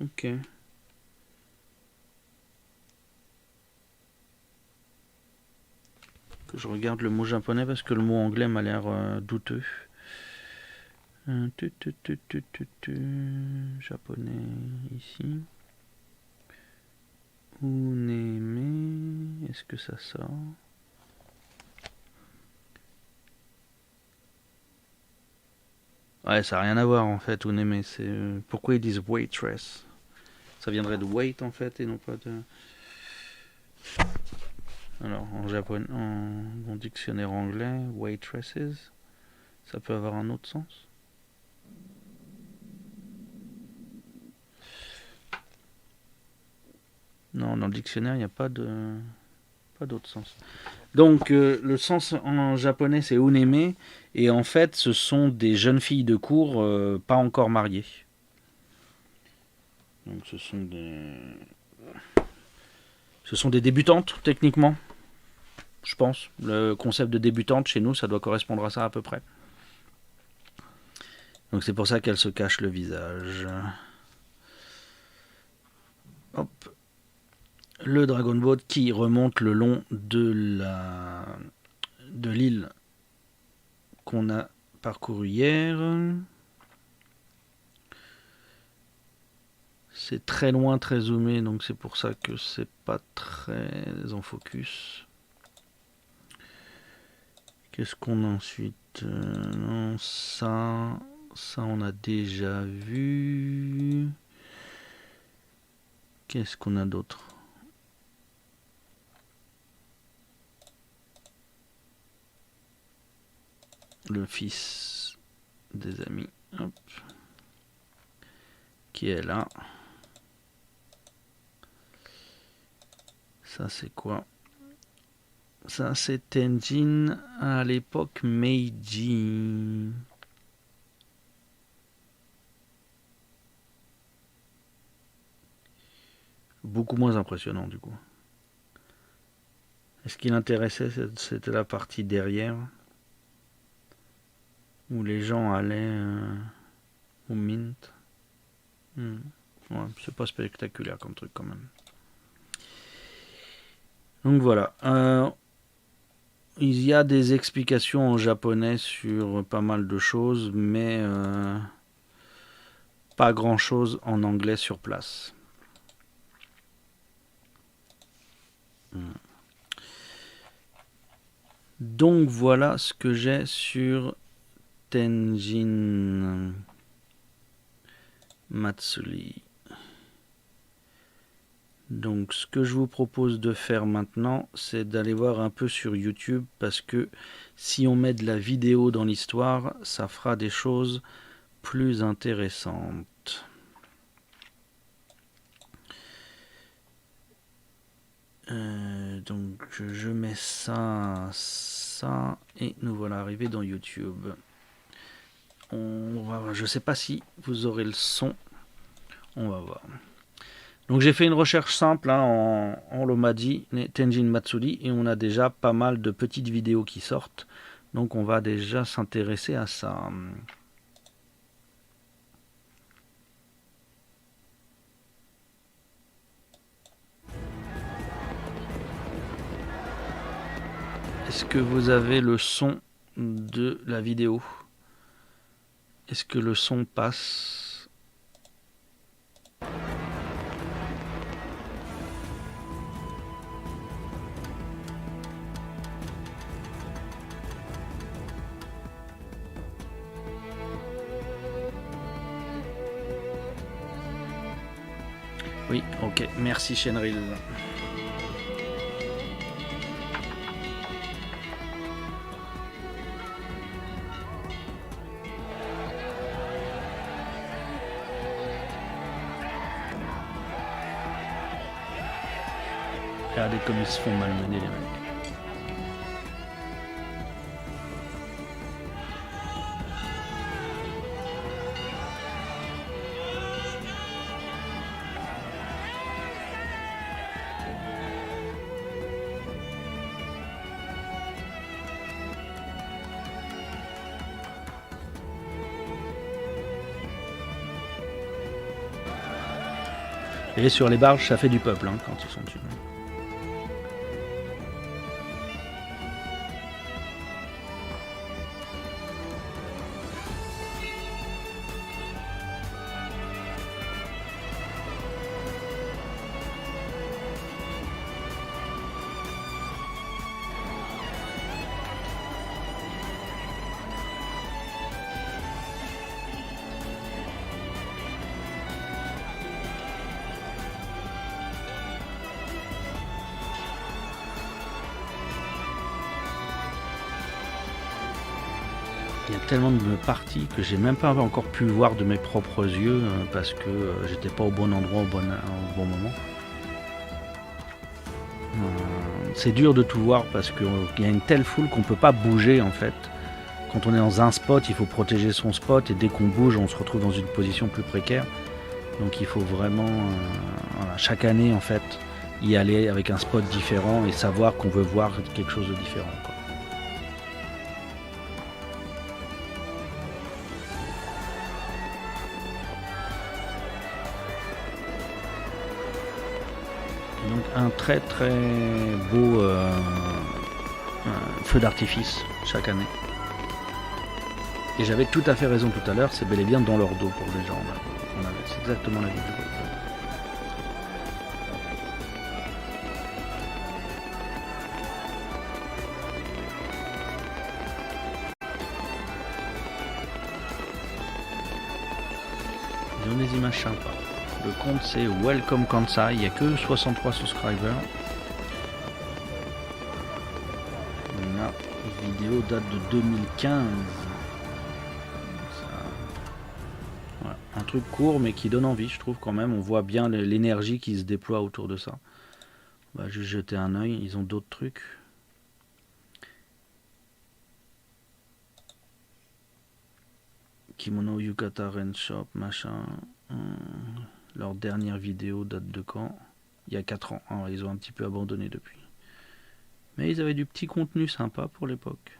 Ok. Que je regarde le mot japonais parce que le mot anglais m'a l'air douteux. Japonais ici. Uneme. Est-ce que ça sort? Ouais, ça n'a rien à voir en fait, Uneme. C'est pourquoi ils disent waitress. Ça viendrait de wait en fait et non pas de. Alors en japonais, en dictionnaire anglais, waitresses, ça peut avoir un autre sens. Non, dans le dictionnaire, il n'y a pas d'autre sens. Donc, le sens en japonais, c'est uneme. Et en fait, ce sont des jeunes filles de cour pas encore mariées. Donc, ce sont des débutantes, techniquement. Je pense. Le concept de débutante, chez nous, ça doit correspondre à ça à peu près. Donc, c'est pour ça qu'elle se cache le visage. Hop. Le Dragon Boat qui remonte le long de l'île qu'on a parcouru hier. C'est très loin, très zoomé, donc c'est pour ça que c'est pas très en focus. Qu'est-ce qu'on a ensuite? Non, ça on a déjà vu. Qu'est-ce qu'on a d'autre? Le fils des amis, hop, qui est là. Ça c'est quoi? Ça c'est Tenjin à l'époque Meiji. Beaucoup moins impressionnant du coup. Et ce qui l'intéressait, c'était la partie derrière, où les gens allaient au mint. Ouais, c'est pas spectaculaire comme truc quand même. Donc voilà. Il y a des explications en japonais sur pas mal de choses, mais pas grand chose en anglais sur place. Donc voilà ce que j'ai sur Tenjin Matsuri. Donc ce que je vous propose de faire maintenant, c'est d'aller voir un peu sur YouTube, parce que si on met de la vidéo dans l'histoire, ça fera des choses plus intéressantes. Donc je mets ça, et nous voilà arrivés dans YouTube. Je sais pas si vous aurez le son. On va voir. Donc j'ai fait une recherche simple en Lomadi, Tenjin Matsuri, et on a déjà pas mal de petites vidéos qui sortent. Donc on va déjà s'intéresser à ça. Est-ce que vous avez le son de la vidéo? Est-ce que le son passe? Oui, ok, merci Shenril. Regardez comme ils se font malmener les mecs. Et sur les barges, ça fait du peuple quand ils sont dessus. Il y a tellement de parties que j'ai même pas encore pu voir de mes propres yeux parce que j'étais pas au bon endroit au bon moment. C'est dur de tout voir parce qu'il y a une telle foule qu'on peut pas bouger en fait. Quand on est dans un spot, il faut protéger son spot et dès qu'on bouge, on se retrouve dans une position plus précaire. Donc il faut vraiment, chaque année en fait, y aller avec un spot différent et savoir qu'on veut voir quelque chose de différent, quoi. Donc un très très beau feu d'artifice chaque année. Et j'avais tout à fait raison tout à l'heure, c'est bel et bien dans leur dos pour les gens. C'est exactement la vidéo. Ils ont des images sympas. Le compte c'est Welcome Kansai, il n'y a que 63 subscribers. La vidéo date de 2015. Voilà. Un truc court mais qui donne envie, je trouve quand même. On voit bien l'énergie qui se déploie autour de ça. On va juste jeter un œil, ils ont d'autres trucs. Kimono Yukata Ren Shop, machin. Leur dernière vidéo date de quand? Il y a 4 ans. Alors, ils ont un petit peu abandonné depuis. Mais ils avaient du petit contenu sympa pour l'époque.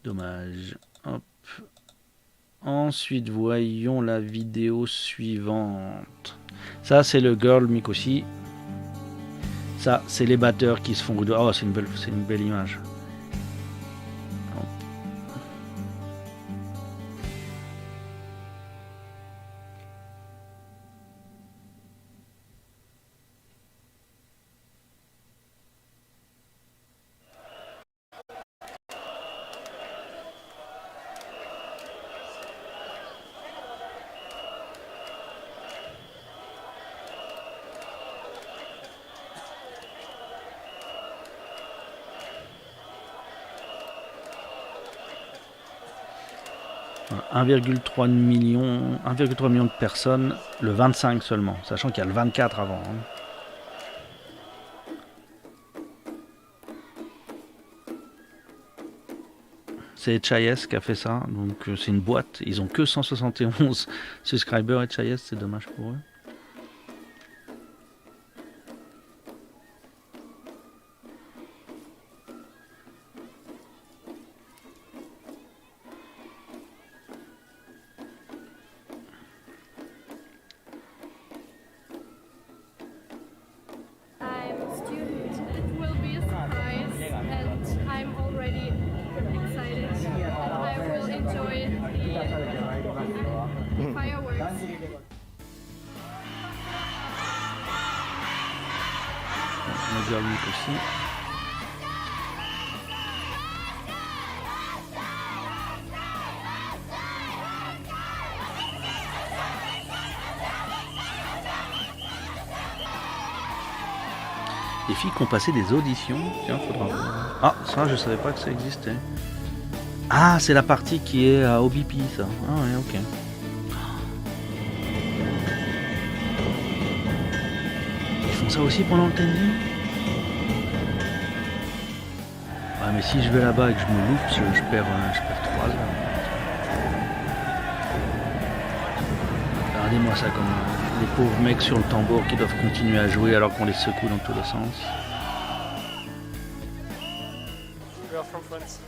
Dommage. Hop. Ensuite, voyons la vidéo suivante. Ça, c'est le Girl Mikoshi. Ça, c'est les batteurs qui se font... Oh, c'est une belle image. Voilà, 1,3 million de personnes, le 25 seulement, sachant qu'il y a le 24 avant. C'est Chayes qui a fait ça, donc c'est une boîte. Ils ont que 171 subscribers et Chayes, c'est dommage pour eux. Aussi. Les filles qui ont passé des auditions, tiens, faudra voir. Ah, ça, je savais pas que ça existait. Ah, c'est la partie qui est à OBP, ça. Ah ouais, ok. Ils font ça aussi pendant le Tenjin? Ouais, mais si je vais là-bas et que je me loupe, je perds 3 heures. Regardez-moi ça comme les pauvres mecs sur le tambour qui doivent continuer à jouer alors qu'on les secoue dans tous les sens. We are from France.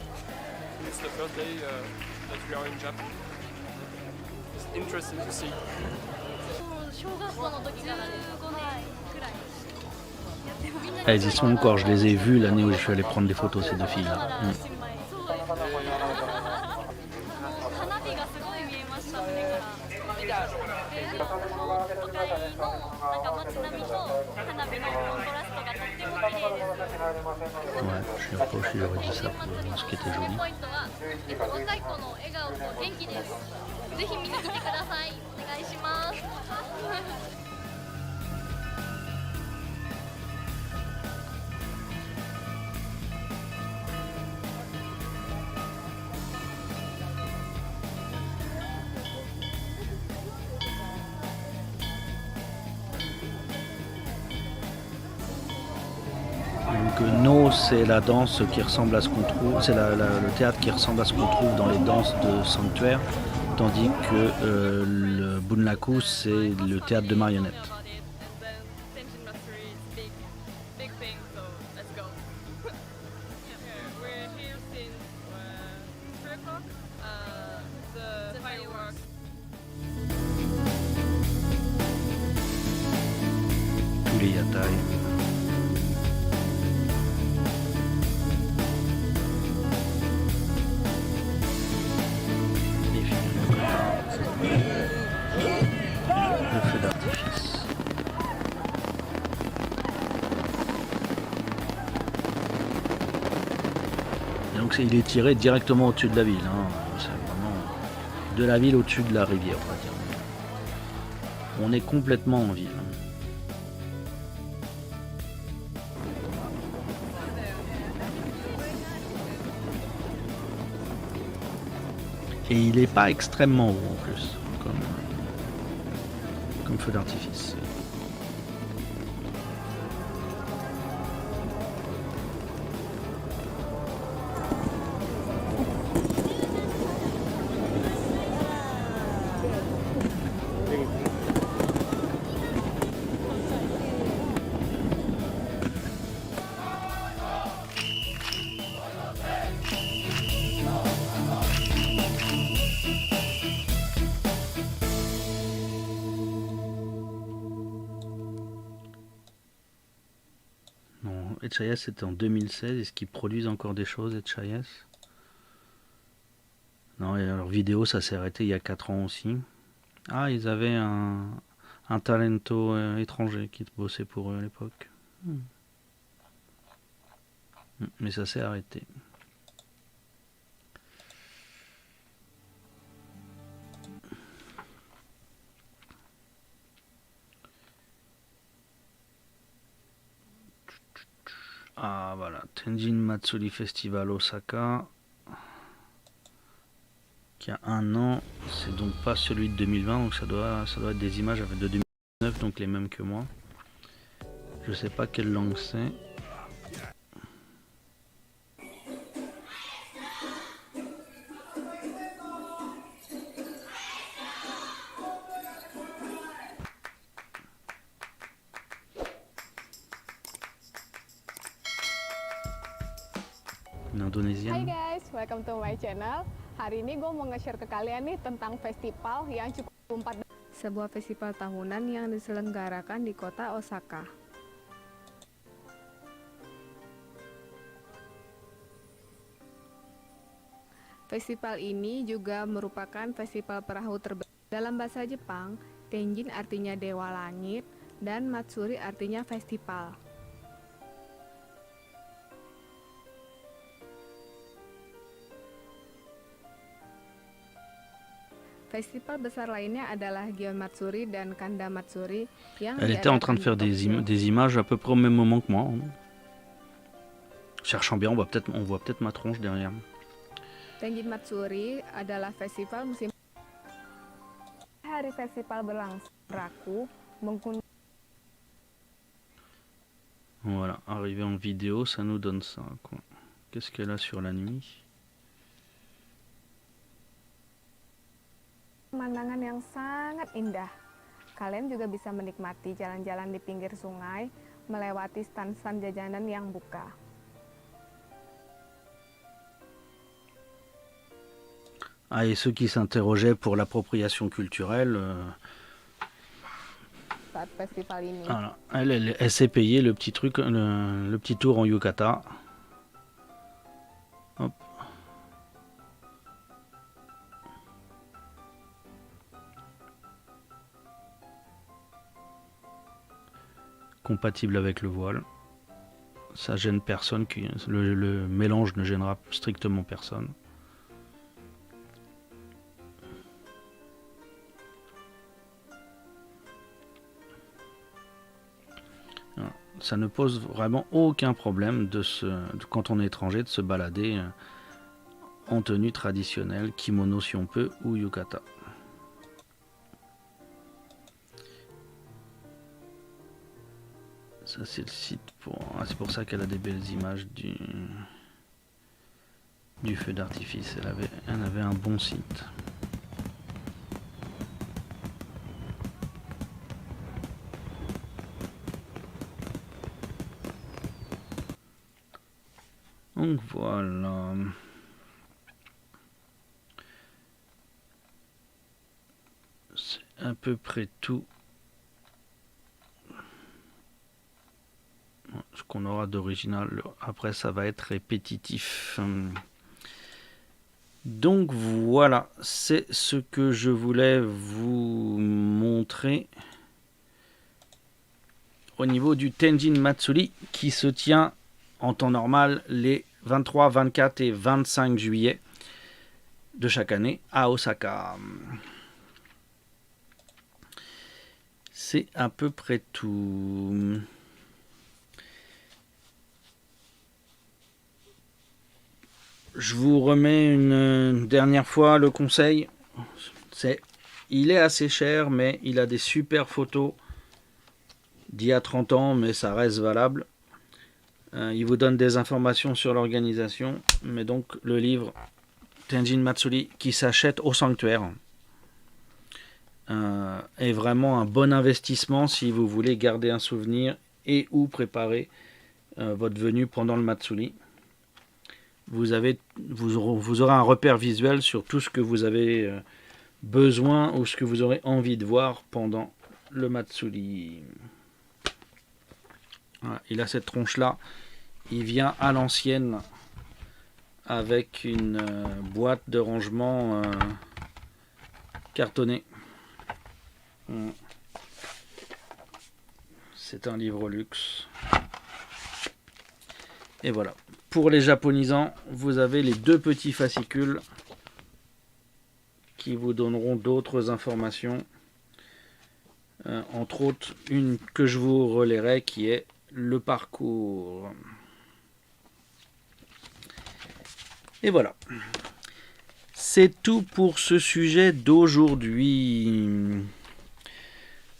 It's the first day that we are in Japan. It's interesting to see. Elles y sont encore, je les ai vues l'année où je suis allé prendre des photos, ces deux filles-là. Ouais, je sais pas si j'aurais dit ça pour ce qui était joli. Donc No, c'est la danse qui ressemble à ce qu'on trouve, c'est le théâtre qui ressemble à ce qu'on trouve dans les danses de sanctuaire, tandis que le Bunraku, c'est le théâtre de marionnettes. Tous les yatai. Le feu d'artifice. Et donc il est tiré directement au-dessus de la ville. Hein. C'est vraiment de la ville au-dessus de la rivière, on va dire. On est complètement en ville. Et il n'est pas extrêmement haut en plus, comme feu d'artifice. Non, Etchayes c'était en 2016. Est-ce qu'ils produisent encore des choses, Etchayes? Non, et leur vidéo ça s'est arrêté il y a 4 ans aussi. Ah, ils avaient un talento étranger qui bossait pour eux à l'époque. Mais ça s'est arrêté. Ah voilà, Tenjin Matsuri Festival Osaka, qui a 1 an, c'est donc pas celui de 2020, donc ça doit être des images de 2019, donc les mêmes que moi. Je sais pas quelle langue c'est. Indonesian. Hai guys, welcome to my channel. Hari ini gue mau nge-share ke kalian nih tentang festival yang cukup sebuah festival tahunan yang diselenggarakan di kota Osaka. Festival ini juga merupakan festival perahu terbesar. Dalam bahasa Jepang, Tenjin artinya dewa langit dan Matsuri artinya festival. Festival besar lainnya adalah Gion Matsuri dan Kanda Matsuri yang Elle était en train de faire des images à peu près au même moment que moi. Cherchant bien, on voit peut-être ma tronche derrière. Tenjin Matsuri adalah festival musim. Hari festival berlangsung, Raku menggunakan Voilà, arrivé en vidéo, ça nous donne ça, quoi. Qu'est-ce qu'elle a sur la nuit? Pemandangan yang sangat indah. Kalian juga bisa menikmati jalan-jalan di pinggir sungai, melewati stand-stand jajanan yang buka. Ah, et ceux qui s'interrogeaient pour l'appropriation culturelle, Saat festival ini. voilà. Elle s'est payée le petit truc, le petit tour en yukata. Hop. Compatible avec le voile. Ça gêne personne, le mélange ne gênera strictement personne. Ça ne pose vraiment aucun problème quand on est étranger de se balader en tenue traditionnelle, kimono si on peut, ou yukata. Ça c'est le site c'est pour ça qu'elle a des belles images du feu d'artifice. Elle avait un bon site. Donc voilà. C'est à peu près tout ce qu'on aura d'original. Après, ça va être répétitif. Donc voilà, c'est ce que je voulais vous montrer au niveau du Tenjin Matsuri qui se tient en temps normal les 23, 24 et 25 juillet de chaque année à Osaka. C'est à peu près tout. Je vous remets une dernière fois le conseil. Il est assez cher, mais il a des super photos d'il y a 30 ans, mais ça reste valable. Il vous donne des informations sur l'organisation, mais donc le livre Tenjin Matsuri qui s'achète au sanctuaire est vraiment un bon investissement si vous voulez garder un souvenir et ou préparer votre venue pendant le Matsuri. Vous aurez un repère visuel sur tout ce que vous avez besoin ou ce que vous aurez envie de voir pendant le Matsuri. Voilà, il a cette tronche là. Il vient à l'ancienne avec une boîte de rangement cartonnée. C'est un livre luxe. Et voilà. Pour les japonisants, vous avez les deux petits fascicules qui vous donneront d'autres informations. Entre autres, une que je vous relayerai qui est le parcours. Et voilà. C'est tout pour ce sujet d'aujourd'hui.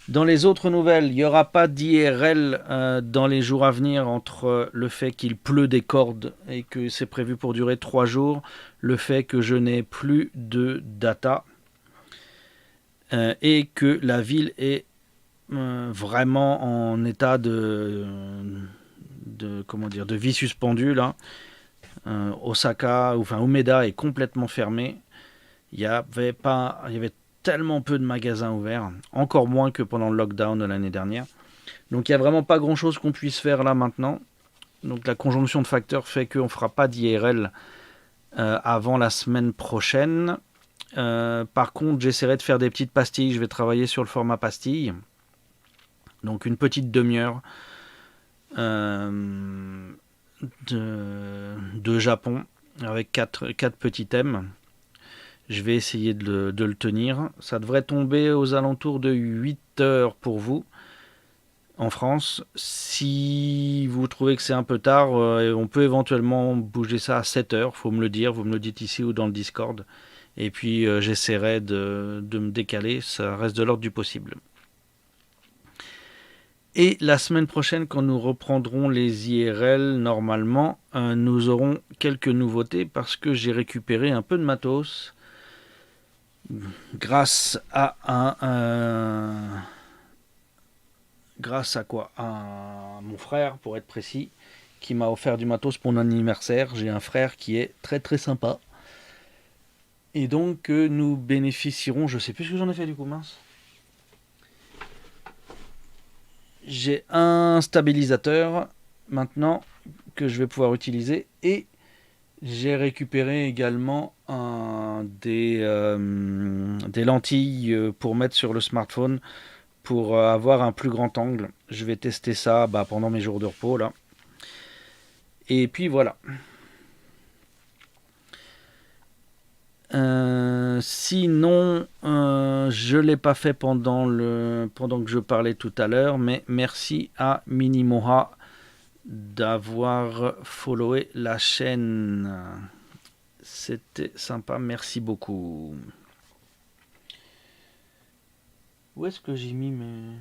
Dans les autres nouvelles, il n'y aura pas d'IRL dans les jours à venir entre le fait qu'il pleut des cordes et que c'est prévu pour durer 3 jours, le fait que je n'ai plus de data et que la ville est vraiment en état de vie suspendue là. Osaka, enfin Umeda est complètement fermé. Il y avait tellement peu de magasins ouverts, encore moins que pendant le lockdown de l'année dernière. Donc il n'y a vraiment pas grand chose qu'on puisse faire là maintenant. Donc la conjonction de facteurs fait qu'on ne fera pas d'IRL avant la semaine prochaine. Par contre, j'essaierai de faire des petites pastilles. Je vais travailler sur le format pastille. Donc une petite demi-heure de Japon avec 4 petits thèmes. Je vais essayer de le tenir. Ça devrait tomber aux alentours de 8 heures pour vous en France. Si vous trouvez que c'est un peu tard, on peut éventuellement bouger ça à 7 heures. Faut me le dire. Vous me le dites ici ou dans le Discord. Et puis j'essaierai de me décaler. Ça reste de l'ordre du possible. Et la semaine prochaine, quand nous reprendrons les IRL, normalement, nous aurons quelques nouveautés parce que j'ai récupéré un peu de matos grâce à grâce à quoi? À mon frère, pour être précis, qui m'a offert du matos pour mon anniversaire. J'ai un frère qui est très très sympa. Et donc, nous bénéficierons, je sais plus ce que j'en ai fait du coup, mince. J'ai un stabilisateur maintenant que je vais pouvoir utiliser et j'ai récupéré également des lentilles pour mettre sur le smartphone pour avoir un plus grand angle. Je vais tester ça pendant mes jours de repos là. Et puis voilà. Sinon, je l'ai pas fait pendant que je parlais tout à l'heure, mais merci à Minimoha d'avoir followé la chaîne. C'était sympa, merci beaucoup. Où est-ce que j'ai mis mes...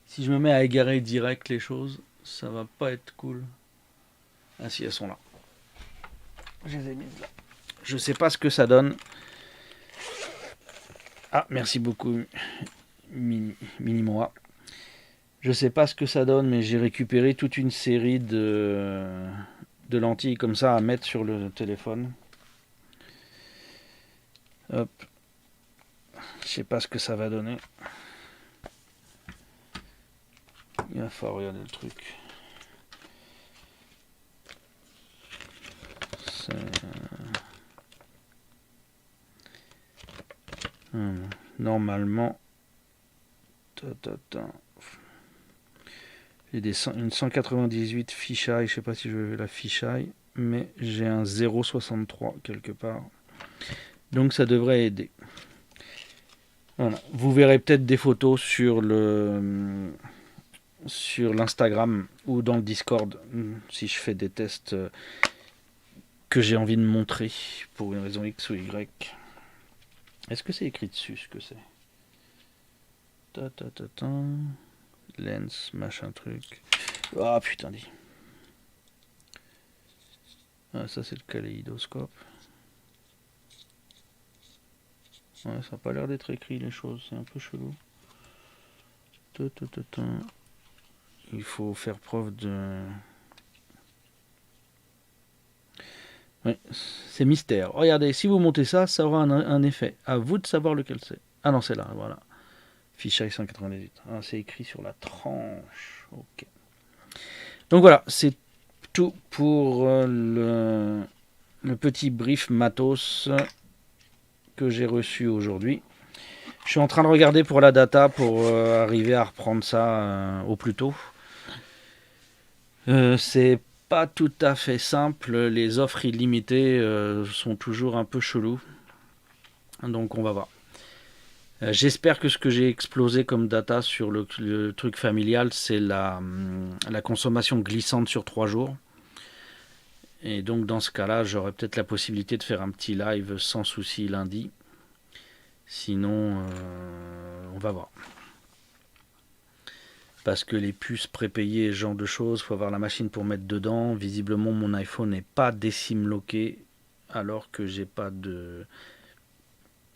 Si je me mets à égarer direct les choses, ça va pas être cool. Ah si, elles sont là. Je les ai mises là. Je sais pas ce que ça donne. Ah, merci beaucoup, Minimoa. Je sais pas ce que ça donne, mais j'ai récupéré toute une série de lentilles comme ça à mettre sur le téléphone. Hop. Je sais pas ce que ça va donner. Il va falloir regarder le truc. Normalement, j'ai une 198 fisheye, je sais pas si je veux la fisheye, mais j'ai un 0,63 quelque part. Donc ça devrait aider. Voilà. Vous verrez peut-être des photos sur l'Instagram ou dans le Discord si je fais des tests que j'ai envie de montrer pour une raison X ou Y. Est-ce que c'est écrit dessus ce que c'est? Lens, machin truc. Ah putain dit. Ah, ça c'est le kaléidoscope. Ouais, ça n'a pas l'air d'être écrit les choses, c'est un peu chelou. Il faut faire preuve de... Oui, c'est mystère. Regardez, si vous montez ça, ça aura un effet. À vous de savoir lequel c'est. Ah non, c'est là, voilà. Fisheye 198. Ah, c'est écrit sur la tranche. Ok. Donc voilà, c'est tout pour le petit brief matos que j'ai reçu aujourd'hui. Je suis en train de regarder pour la data pour arriver à reprendre ça au plus tôt. C'est pas tout à fait simple. Les offres illimitées sont toujours un peu cheloues. Donc on va voir. J'espère que ce que j'ai explosé comme data sur le truc familial, c'est la consommation glissante sur 3 jours. Et donc dans ce cas-là, j'aurai peut-être la possibilité de faire un petit live sans souci lundi. Sinon, on va voir. Parce que les puces prépayées, ce genre de choses, il faut avoir la machine pour mettre dedans. Visiblement, mon iPhone n'est pas décimloqué, alors que j'ai pas de...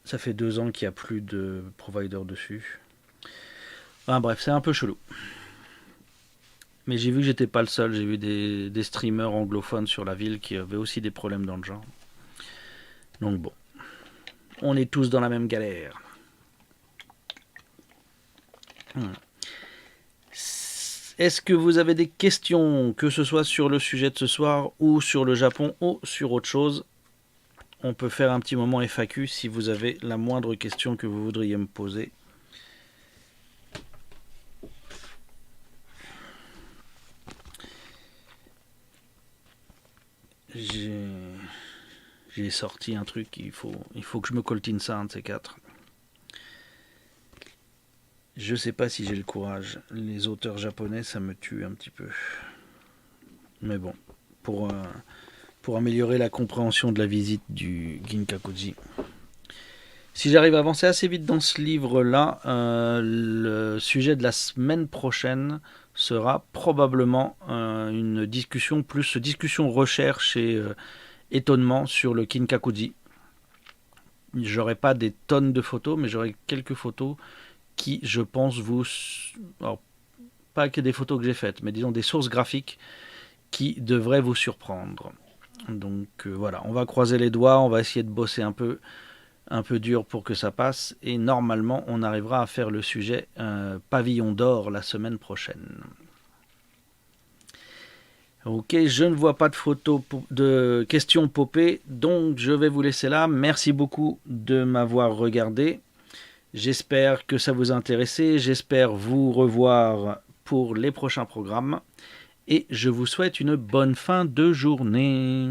Ça fait 2 ans qu'il n'y a plus de provider dessus. Enfin bref, c'est un peu chelou. Mais j'ai vu que j'étais pas le seul. J'ai vu des streamers anglophones sur la ville qui avaient aussi des problèmes dans le genre. Donc bon. On est tous dans la même galère. Est-ce que vous avez des questions, que ce soit sur le sujet de ce soir ou sur le Japon ou sur autre chose? On peut faire un petit moment FAQ si vous avez la moindre question que vous voudriez me poser. J'ai sorti un truc, il faut que je me coltine ça, un de ces quatre. Je sais pas si j'ai le courage. Les auteurs japonais, ça me tue un petit peu. Mais bon, pour améliorer la compréhension de la visite du Ginkakuji. Si j'arrive à avancer assez vite dans ce livre-là, le sujet de la semaine prochaine sera probablement une discussion recherche et étonnement sur le Kinkakuji. J'aurai pas des tonnes de photos, mais j'aurai quelques photos qui, je pense, alors, pas que des photos que j'ai faites, mais disons des sources graphiques qui devraient vous surprendre. Donc voilà, on va croiser les doigts, on va essayer de bosser un peu dur pour que ça passe, et normalement on arrivera à faire le sujet pavillon d'or la semaine prochaine. Ok, je ne vois pas de photos de questions popées, donc je vais vous laisser là. Merci beaucoup de m'avoir regardé. J'espère que ça vous a intéressé, j'espère vous revoir pour les prochains programmes, et je vous souhaite une bonne fin de journée.